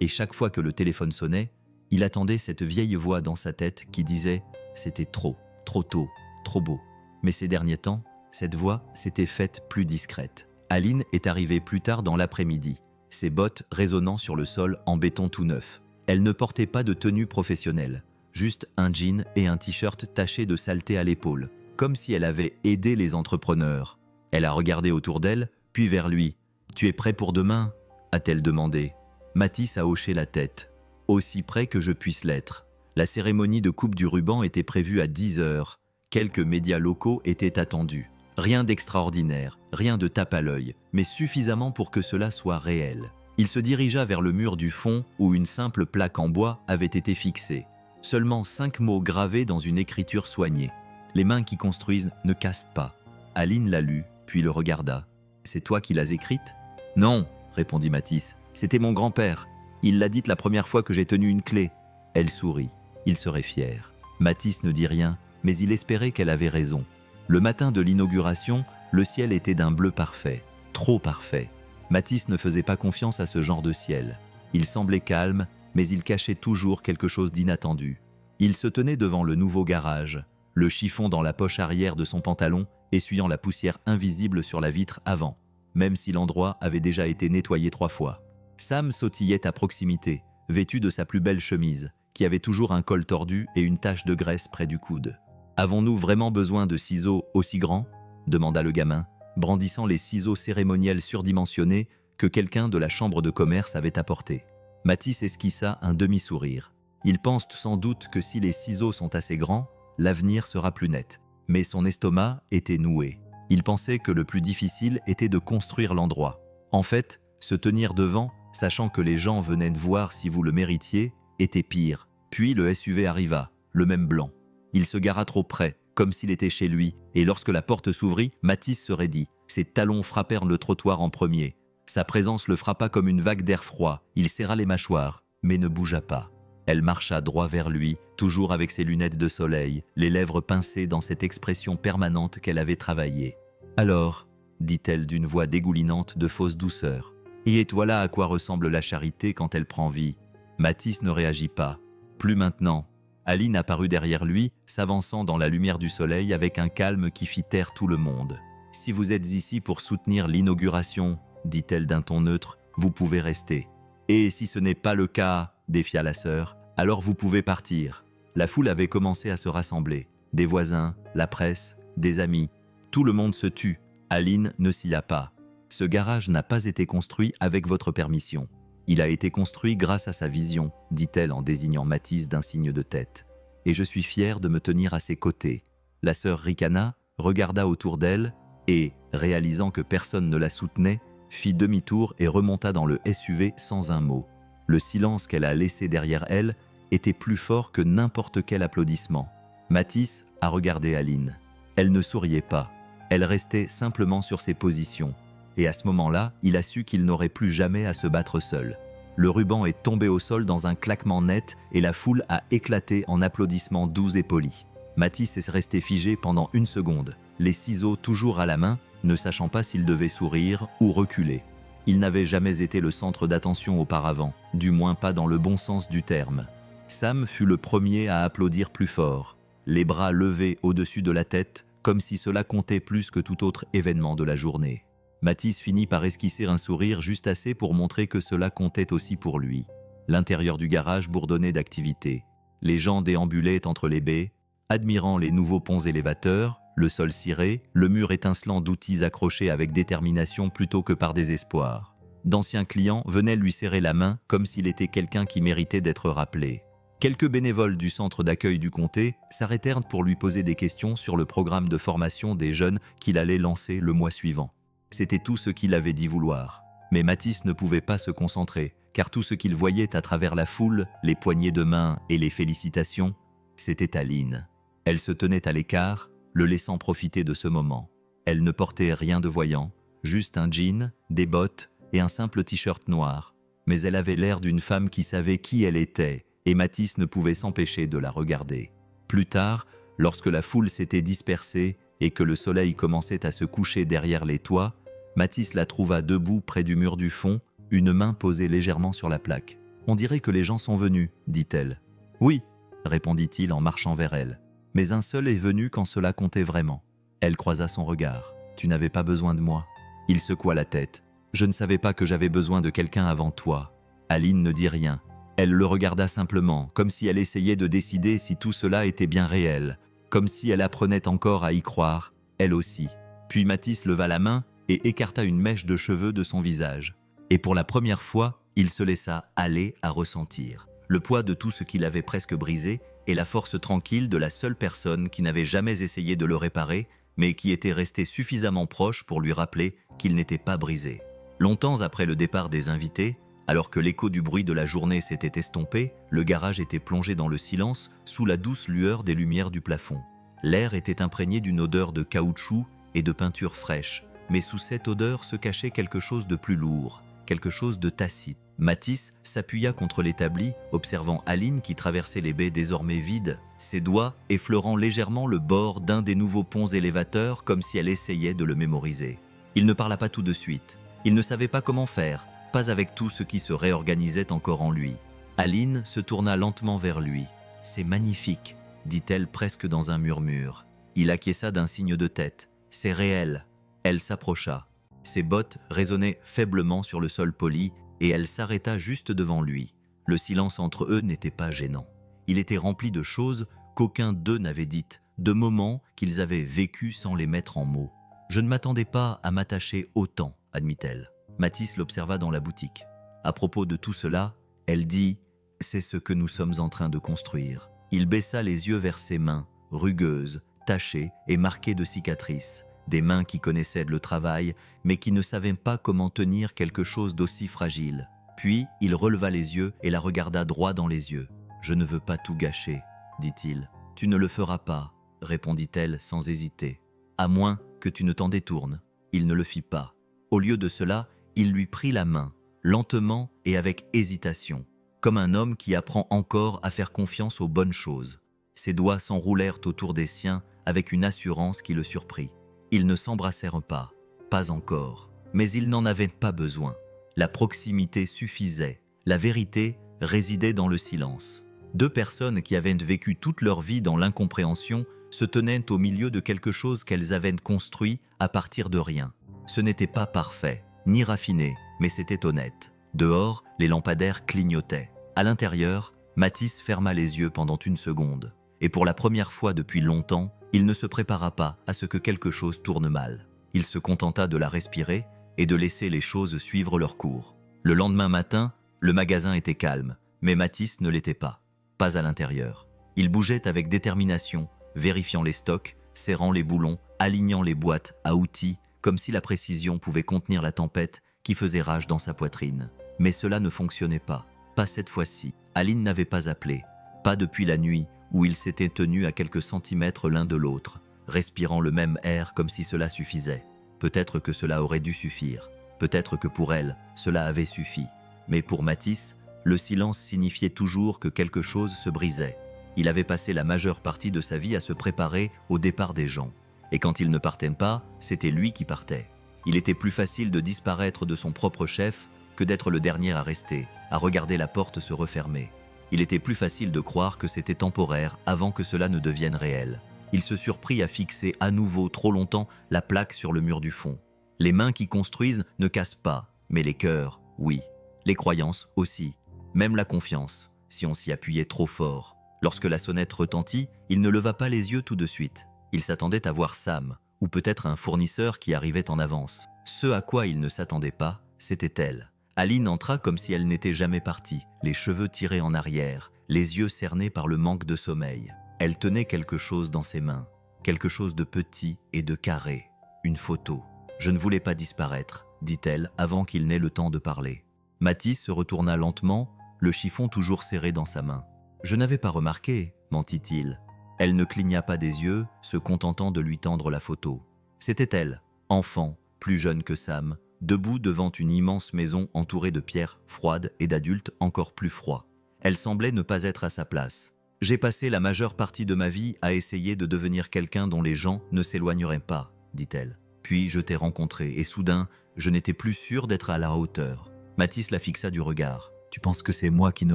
Et chaque fois que le téléphone sonnait, il attendait cette vieille voix dans sa tête qui disait « c'était trop tôt, trop beau ». Mais ces derniers temps, cette voix s'était faite plus discrète. Aline est arrivée plus tard dans l'après-midi, ses bottes résonnant sur le sol en béton tout neuf. Elle ne portait pas de tenue professionnelle, juste un jean et un t-shirt taché de saleté à l'épaule, comme si elle avait aidé les entrepreneurs. Elle a regardé autour d'elle, puis vers lui. « Tu es prêt pour demain ?» a-t-elle demandé. Mathis a hoché la tête. « Aussi près que je puisse l'être. » La cérémonie de coupe du ruban était prévue à 10 heures. Quelques médias locaux étaient attendus. Rien d'extraordinaire, rien de tape à l'œil, mais suffisamment pour que cela soit réel. Il se dirigea vers le mur du fond où une simple plaque en bois avait été fixée. Seulement 5 mots gravés dans une écriture soignée. Les mains qui construisent ne cassent pas. Aline la lut, puis le regarda. « C'est toi qui l'as écrite ?»« Non, répondit Mathis. C'était mon grand-père. Il l'a dite la première fois que j'ai tenu une clé. » Elle sourit. Il serait fier. Mathis ne dit rien, mais il espérait qu'elle avait raison. Le matin de l'inauguration, le ciel était d'un bleu parfait, trop parfait. Mathis ne faisait pas confiance à ce genre de ciel. Il semblait calme, mais il cachait toujours quelque chose d'inattendu. Il se tenait devant le nouveau garage, le chiffon dans la poche arrière de son pantalon, essuyant la poussière invisible sur la vitre avant, même si l'endroit avait déjà été nettoyé 3 fois. Sam sautillait à proximité, vêtu de sa plus belle chemise, qui avait toujours un col tordu et une tache de graisse près du coude. « Avons-nous vraiment besoin de ciseaux aussi grands ?» demanda le gamin, brandissant les ciseaux cérémoniels surdimensionnés que quelqu'un de la chambre de commerce avait apportés. Mathis esquissa un demi-sourire. Il pense sans doute que si les ciseaux sont assez grands, l'avenir sera plus net. Mais son estomac était noué. Il pensait que le plus difficile était de construire l'endroit. En fait, se tenir devant, sachant que les gens venaient de voir si vous le méritiez, était pire. Puis le SUV arriva, le même blanc. Il se gara trop près, comme s'il était chez lui, et lorsque la porte s'ouvrit, Mathis se raidit. Ses talons frappèrent le trottoir en premier. Sa présence le frappa comme une vague d'air froid. Il serra les mâchoires, mais ne bougea pas. Elle marcha droit vers lui, toujours avec ses lunettes de soleil, les lèvres pincées dans cette expression permanente qu'elle avait travaillée. « Alors, dit-elle d'une voix dégoulinante de fausse douceur, et voilà à quoi ressemble la charité quand elle prend vie. » Mathis ne réagit pas. Plus maintenant. Aline apparut derrière lui, s'avançant dans la lumière du soleil avec un calme qui fit taire tout le monde. « Si vous êtes ici pour soutenir l'inauguration, dit-elle d'un ton neutre, vous pouvez rester. Et si ce n'est pas le cas, défia la sœur, alors vous pouvez partir. » La foule avait commencé à se rassembler. Des voisins, la presse, des amis. Tout le monde se tut. Aline ne s'y a pas. « Ce garage n'a pas été construit avec votre permission. Il a été construit grâce à sa vision, dit-elle en désignant Mathis d'un signe de tête. Et je suis fière de me tenir à ses côtés. » La sœur ricana, regarda autour d'elle et, réalisant que personne ne la soutenait, fit demi-tour et remonta dans le SUV sans un mot. Le silence qu'elle a laissé derrière elle était plus fort que n'importe quel applaudissement. Mathis a regardé Aline. Elle ne souriait pas. Elle restait simplement sur ses positions. Et à ce moment-là, il a su qu'il n'aurait plus jamais à se battre seul. Le ruban est tombé au sol dans un claquement net et la foule a éclaté en applaudissements doux et polis. Mathis est resté figé pendant 1 seconde, les ciseaux toujours à la main, ne sachant pas s'il devait sourire ou reculer. Il n'avait jamais été le centre d'attention auparavant, du moins pas dans le bon sens du terme. Sam fut le premier à applaudir plus fort, les bras levés au-dessus de la tête, comme si cela comptait plus que tout autre événement de la journée. Mathis finit par esquisser un sourire juste assez pour montrer que cela comptait aussi pour lui. L'intérieur du garage bourdonnait d'activité. Les gens déambulaient entre les baies, admirant les nouveaux ponts élévateurs, le sol ciré, le mur étincelant d'outils accrochés avec détermination plutôt que par désespoir. D'anciens clients venaient lui serrer la main comme s'il était quelqu'un qui méritait d'être rappelé. Quelques bénévoles du centre d'accueil du comté s'arrêtèrent pour lui poser des questions sur le programme de formation des jeunes qu'il allait lancer le mois suivant. C'était tout ce qu'il avait dit vouloir. Mais Mathis ne pouvait pas se concentrer, car tout ce qu'il voyait à travers la foule, les poignées de main et les félicitations, c'était Aline. Elle se tenait à l'écart, le laissant profiter de ce moment. Elle ne portait rien de voyant, juste un jean, des bottes et un simple t-shirt noir. Mais elle avait l'air d'une femme qui savait qui elle était, et Mathis ne pouvait s'empêcher de la regarder. Plus tard, lorsque la foule s'était dispersée et que le soleil commençait à se coucher derrière les toits, Mathis la trouva debout près du mur du fond, une main posée légèrement sur la plaque. « On dirait que les gens sont venus, dit-elle. »« Oui, répondit-il en marchant vers elle. Mais un seul est venu quand cela comptait vraiment. » Elle croisa son regard. « Tu n'avais pas besoin de moi. » Il secoua la tête. « Je ne savais pas que j'avais besoin de quelqu'un avant toi. » Aline ne dit rien. Elle le regarda simplement, comme si elle essayait de décider si tout cela était bien réel, comme si elle apprenait encore à y croire, elle aussi. Puis Mathis leva la main et écarta une mèche de cheveux de son visage. Et pour la première fois, il se laissa aller à ressentir le poids de tout ce qu'il avait presque brisé et la force tranquille de la seule personne qui n'avait jamais essayé de le réparer mais qui était resté suffisamment proche pour lui rappeler qu'il n'était pas brisé. Longtemps après le départ des invités, alors que l'écho du bruit de la journée s'était estompé, le garage était plongé dans le silence sous la douce lueur des lumières du plafond. L'air était imprégné d'une odeur de caoutchouc et de peinture fraîche, mais sous cette odeur se cachait quelque chose de plus lourd, quelque chose de tacite. Mathis s'appuya contre l'établi, observant Aline qui traversait les baies désormais vides, ses doigts effleurant légèrement le bord d'un des nouveaux ponts élévateurs comme si elle essayait de le mémoriser. Il ne parla pas tout de suite. Il ne savait pas comment faire, pas avec tout ce qui se réorganisait encore en lui. Aline se tourna lentement vers lui. « C'est magnifique », dit-elle presque dans un murmure. Il acquiesça d'un signe de tête. « C'est réel ». Elle s'approcha. Ses bottes résonnaient faiblement sur le sol poli et elle s'arrêta juste devant lui. Le silence entre eux n'était pas gênant. Il était rempli de choses qu'aucun d'eux n'avait dites, de moments qu'ils avaient vécus sans les mettre en mots. « Je ne m'attendais pas à m'attacher autant », admit-elle. Mathis l'observa dans la boutique. À propos de tout cela, elle dit « C'est ce que nous sommes en train de construire ». Il baissa les yeux vers ses mains, rugueuses, tachées et marquées de cicatrices. Des mains qui connaissaient le travail, mais qui ne savaient pas comment tenir quelque chose d'aussi fragile. Puis, il releva les yeux et la regarda droit dans les yeux. « Je ne veux pas tout gâcher, » dit-il. « Tu ne le feras pas, » répondit-elle sans hésiter. « À moins que tu ne t'en détournes. » Il ne le fit pas. Au lieu de cela, il lui prit la main, lentement et avec hésitation, comme un homme qui apprend encore à faire confiance aux bonnes choses. Ses doigts s'enroulèrent autour des siens avec une assurance qui le surprit. Ils ne s'embrassèrent pas encore, mais ils n'en avaient pas besoin. La proximité suffisait, la vérité résidait dans le silence. Deux personnes qui avaient vécu toute leur vie dans l'incompréhension se tenaient au milieu de quelque chose qu'elles avaient construit à partir de rien. Ce n'était pas parfait, ni raffiné, mais c'était honnête. Dehors, les lampadaires clignotaient. À l'intérieur, Mathis ferma les yeux pendant une seconde. Et pour la première fois depuis longtemps, il ne se prépara pas à ce que quelque chose tourne mal. Il se contenta de la respirer et de laisser les choses suivre leur cours. Le lendemain matin, le magasin était calme, mais Mathis ne l'était pas. Pas à l'intérieur. Il bougeait avec détermination, vérifiant les stocks, serrant les boulons, alignant les boîtes à outils, comme si la précision pouvait contenir la tempête qui faisait rage dans sa poitrine. Mais cela ne fonctionnait pas. Pas cette fois-ci. Aline n'avait pas appelé. Pas depuis la nuit où ils s'étaient tenus à quelques centimètres l'un de l'autre, respirant le même air comme si cela suffisait. Peut-être que cela aurait dû suffire. Peut-être que pour elle, cela avait suffi. Mais pour Mathis, le silence signifiait toujours que quelque chose se brisait. Il avait passé la majeure partie de sa vie à se préparer au départ des gens. Et quand ils ne partaient pas, c'était lui qui partait. Il était plus facile de disparaître de son propre chef que d'être le dernier à rester, à regarder la porte se refermer. Il était plus facile de croire que c'était temporaire avant que cela ne devienne réel. Il se surprit à fixer à nouveau trop longtemps la plaque sur le mur du fond. Les mains qui construisent ne cassent pas, mais les cœurs, oui. Les croyances aussi. Même la confiance, si on s'y appuyait trop fort. Lorsque la sonnette retentit, il ne leva pas les yeux tout de suite. Il s'attendait à voir Sam, ou peut-être un fournisseur qui arrivait en avance. Ce à quoi il ne s'attendait pas, c'était elle. Aline entra comme si elle n'était jamais partie, les cheveux tirés en arrière, les yeux cernés par le manque de sommeil. Elle tenait quelque chose dans ses mains, quelque chose de petit et de carré, une photo. « Je ne voulais pas disparaître », dit-elle avant qu'il n'ait le temps de parler. Mathis se retourna lentement, le chiffon toujours serré dans sa main. « Je n'avais pas remarqué », mentit-il. Elle ne cligna pas des yeux, se contentant de lui tendre la photo. C'était elle, enfant, plus jeune que Sam, debout devant une immense maison entourée de pierres froides et d'adultes encore plus froids. Elle semblait ne pas être à sa place. « J'ai passé la majeure partie de ma vie à essayer de devenir quelqu'un dont les gens ne s'éloigneraient pas, dit-elle. Puis je t'ai rencontré et soudain, je n'étais plus sûr d'être à la hauteur. » Mathis la fixa du regard. « Tu penses que c'est moi qui ne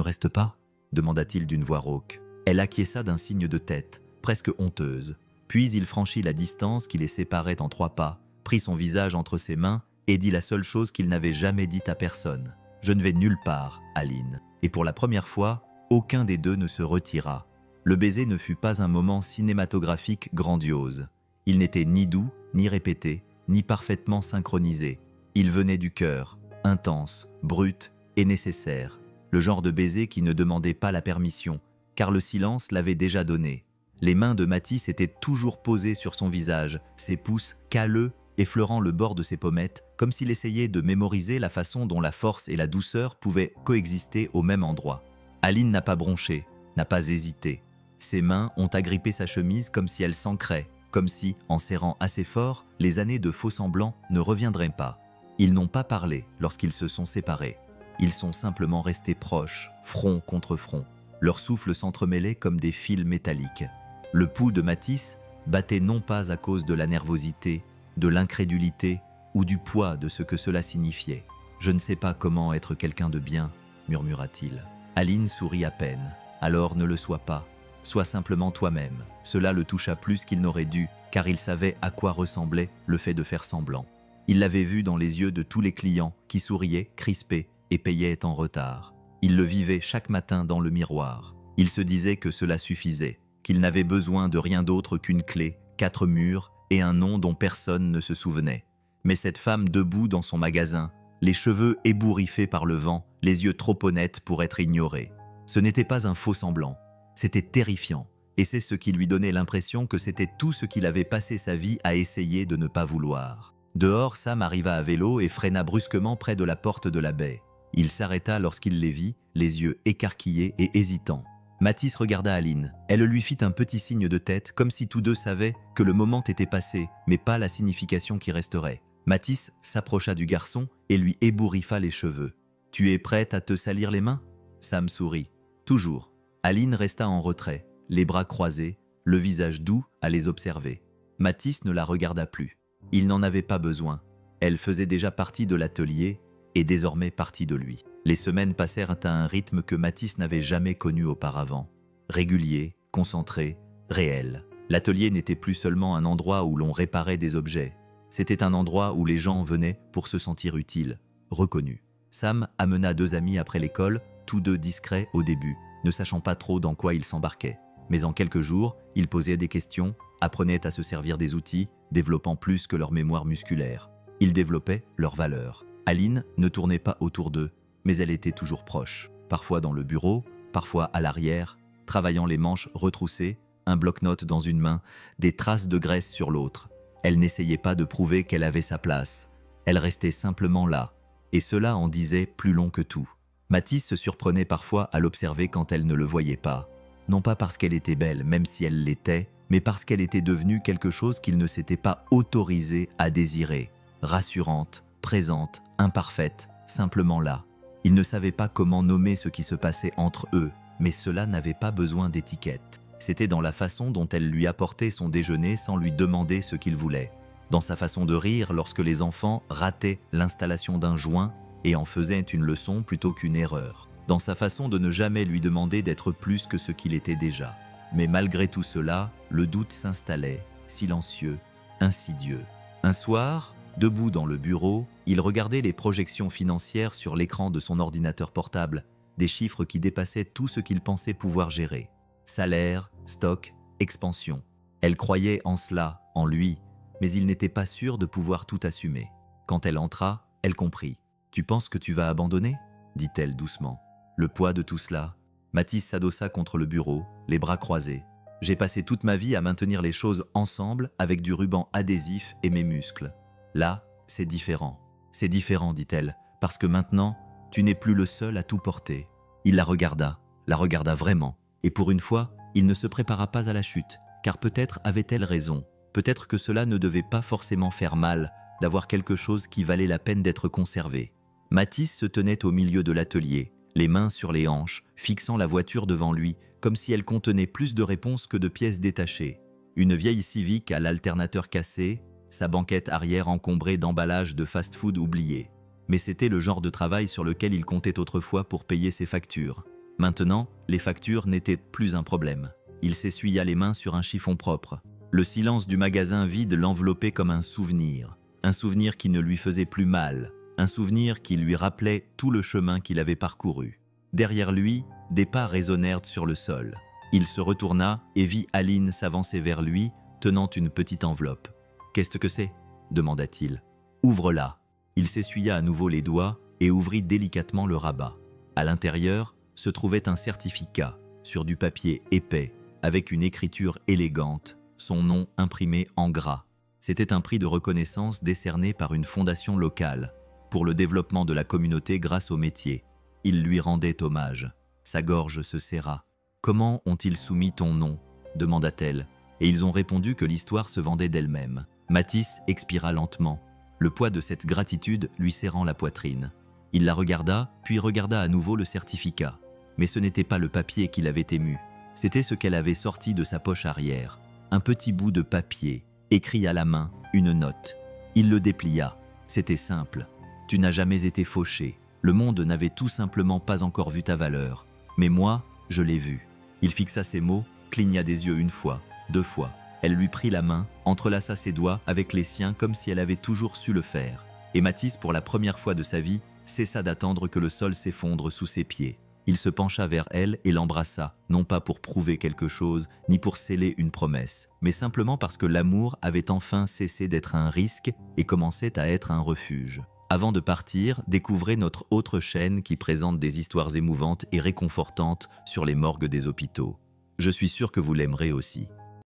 reste pas ?» demanda-t-il d'une voix rauque. Elle acquiesça d'un signe de tête, presque honteuse. Puis il franchit la distance qui les séparait en 3 pas, prit son visage entre ses mains et dit la seule chose qu'il n'avait jamais dite à personne. « Je ne vais nulle part, Aline. » Et pour la première fois, aucun des deux ne se retira. Le baiser ne fut pas un moment cinématographique grandiose. Il n'était ni doux, ni répété, ni parfaitement synchronisé. Il venait du cœur, intense, brut et nécessaire. Le genre de baiser qui ne demandait pas la permission, car le silence l'avait déjà donné. Les mains de Mathis étaient toujours posées sur son visage, ses pouces calleux effleurant le bord de ses pommettes, comme s'il essayait de mémoriser la façon dont la force et la douceur pouvaient coexister au même endroit. Aline n'a pas bronché, n'a pas hésité. Ses mains ont agrippé sa chemise comme si elle s'ancrait, comme si, en serrant assez fort, les années de faux-semblants ne reviendraient pas. Ils n'ont pas parlé lorsqu'ils se sont séparés. Ils sont simplement restés proches, front contre front. Leurs souffles s'entremêlaient comme des fils métalliques. Le pouls de Mathis battait non pas à cause de la nervosité, de l'incrédulité ou du poids de ce que cela signifiait. « Je ne sais pas comment être quelqu'un de bien », murmura-t-il. Aline sourit à peine. « Alors ne le sois pas. Sois simplement toi-même. » Cela le toucha plus qu'il n'aurait dû, car il savait à quoi ressemblait le fait de faire semblant. Il l'avait vu dans les yeux de tous les clients qui souriaient, crispés et payaient en retard. Il le vivait chaque matin dans le miroir. Il se disait que cela suffisait, qu'il n'avait besoin de rien d'autre qu'une clé, 4 murs et un nom dont personne ne se souvenait. Mais cette femme debout dans son magasin, les cheveux ébouriffés par le vent, les yeux trop honnêtes pour être ignorés. Ce n'était pas un faux semblant, c'était terrifiant. Et c'est ce qui lui donnait l'impression que c'était tout ce qu'il avait passé sa vie à essayer de ne pas vouloir. Dehors, Sam arriva à vélo et freina brusquement près de la porte de la baie. Il s'arrêta lorsqu'il les vit, les yeux écarquillés et hésitants. Mathis regarda Aline. Elle lui fit un petit signe de tête, comme si tous deux savaient que le moment était passé, mais pas la signification qui resterait. Mathis s'approcha du garçon et lui ébouriffa les cheveux. « Tu es prête à te salir les mains ?» Sam sourit. « Toujours. » Aline resta en retrait, les bras croisés, le visage doux à les observer. Mathis ne la regarda plus. Il n'en avait pas besoin. Elle faisait déjà partie de l'atelier et désormais partie de lui. Les semaines passèrent à un rythme que Mathis n'avait jamais connu auparavant. Régulier, concentré, réel. L'atelier n'était plus seulement un endroit où l'on réparait des objets. C'était un endroit où les gens venaient pour se sentir utiles, reconnus. Sam amena 2 amis après l'école, tous deux discrets au début, ne sachant pas trop dans quoi ils s'embarquaient. Mais en quelques jours, ils posaient des questions, apprenaient à se servir des outils, développant plus que leur mémoire musculaire. Ils développaient leurs valeurs. Aline ne tournait pas autour d'eux, mais elle était toujours proche. Parfois dans le bureau, parfois à l'arrière, travaillant les manches retroussées, un bloc-notes dans une main, des traces de graisse sur l'autre. Elle n'essayait pas de prouver qu'elle avait sa place. Elle restait simplement là, et cela en disait plus long que tout. Mathis se surprenait parfois à l'observer quand elle ne le voyait pas. Non pas parce qu'elle était belle, même si elle l'était, mais parce qu'elle était devenue quelque chose qu'il ne s'était pas autorisé à désirer. Rassurante, présente, imparfaite, simplement là. Il ne savait pas comment nommer ce qui se passait entre eux, mais cela n'avait pas besoin d'étiquette. C'était dans la façon dont elle lui apportait son déjeuner sans lui demander ce qu'il voulait. Dans sa façon de rire lorsque les enfants rataient l'installation d'un joint et en faisaient une leçon plutôt qu'une erreur. Dans sa façon de ne jamais lui demander d'être plus que ce qu'il était déjà. Mais malgré tout cela, le doute s'installait, silencieux, insidieux. Un soir, debout dans le bureau, il regardait les projections financières sur l'écran de son ordinateur portable, des chiffres qui dépassaient tout ce qu'il pensait pouvoir gérer. Salaire, stock, expansion. Elle croyait en cela, en lui, mais il n'était pas sûr de pouvoir tout assumer. Quand elle entra, elle comprit. « Tu penses que tu vas abandonner ?» dit-elle doucement. Le poids de tout cela. Mathis s'adossa contre le bureau, les bras croisés. « J'ai passé toute ma vie à maintenir les choses ensemble avec du ruban adhésif et mes muscles. Là, c'est différent. C'est différent, dit-elle, parce que maintenant, tu n'es plus le seul à tout porter. » Il la regarda vraiment. Et pour une fois, il ne se prépara pas à la chute, car peut-être avait-elle raison. Peut-être que cela ne devait pas forcément faire mal d'avoir quelque chose qui valait la peine d'être conservé. Mathis se tenait au milieu de l'atelier, les mains sur les hanches, fixant la voiture devant lui, comme si elle contenait plus de réponses que de pièces détachées. Une vieille Civic à l'alternateur cassé, sa banquette arrière encombrée d'emballages de fast-food oubliés. Mais c'était le genre de travail sur lequel il comptait autrefois pour payer ses factures. Maintenant, les factures n'étaient plus un problème. Il s'essuya les mains sur un chiffon propre. Le silence du magasin vide l'enveloppait comme un souvenir qui ne lui faisait plus mal, un souvenir qui lui rappelait tout le chemin qu'il avait parcouru. Derrière lui, des pas résonnèrent sur le sol. Il se retourna et vit Aline s'avancer vers lui, tenant une petite enveloppe. « Qu'est-ce que c'est » demanda-t-il. « Ouvre-la ». Il s'essuya à nouveau les doigts et ouvrit délicatement le rabat. À l'intérieur se trouvait un certificat, sur du papier épais, avec une écriture élégante, son nom imprimé en gras. C'était un prix de reconnaissance décerné par une fondation locale pour le développement de la communauté grâce au métier. Il lui rendait hommage. Sa gorge se serra. « Comment ont-ils soumis ton nom ?» demanda-t-elle, et ils ont répondu que l'histoire se vendait d'elle-même. Matisse expira lentement, le poids de cette gratitude lui serrant la poitrine. Il la regarda, puis regarda à nouveau le certificat. Mais ce n'était pas le papier qui l'avait ému, c'était ce qu'elle avait sorti de sa poche arrière. Un petit bout de papier, écrit à la main, une note. Il le déplia. C'était simple. « Tu n'as jamais été fauché. Le monde n'avait tout simplement pas encore vu ta valeur. Mais moi, je l'ai vu. » Il fixa ses mots, cligna des yeux une fois, deux fois. Elle lui prit la main, entrelaça ses doigts avec les siens comme si elle avait toujours su le faire. Et Matisse, pour la première fois de sa vie, cessa d'attendre que le sol s'effondre sous ses pieds. Il se pencha vers elle et l'embrassa, non pas pour prouver quelque chose, ni pour sceller une promesse, mais simplement parce que l'amour avait enfin cessé d'être un risque et commençait à être un refuge. Avant de partir, découvrez notre autre chaîne qui présente des histoires émouvantes et réconfortantes sur les morgues des hôpitaux. Je suis sûr que vous l'aimerez aussi.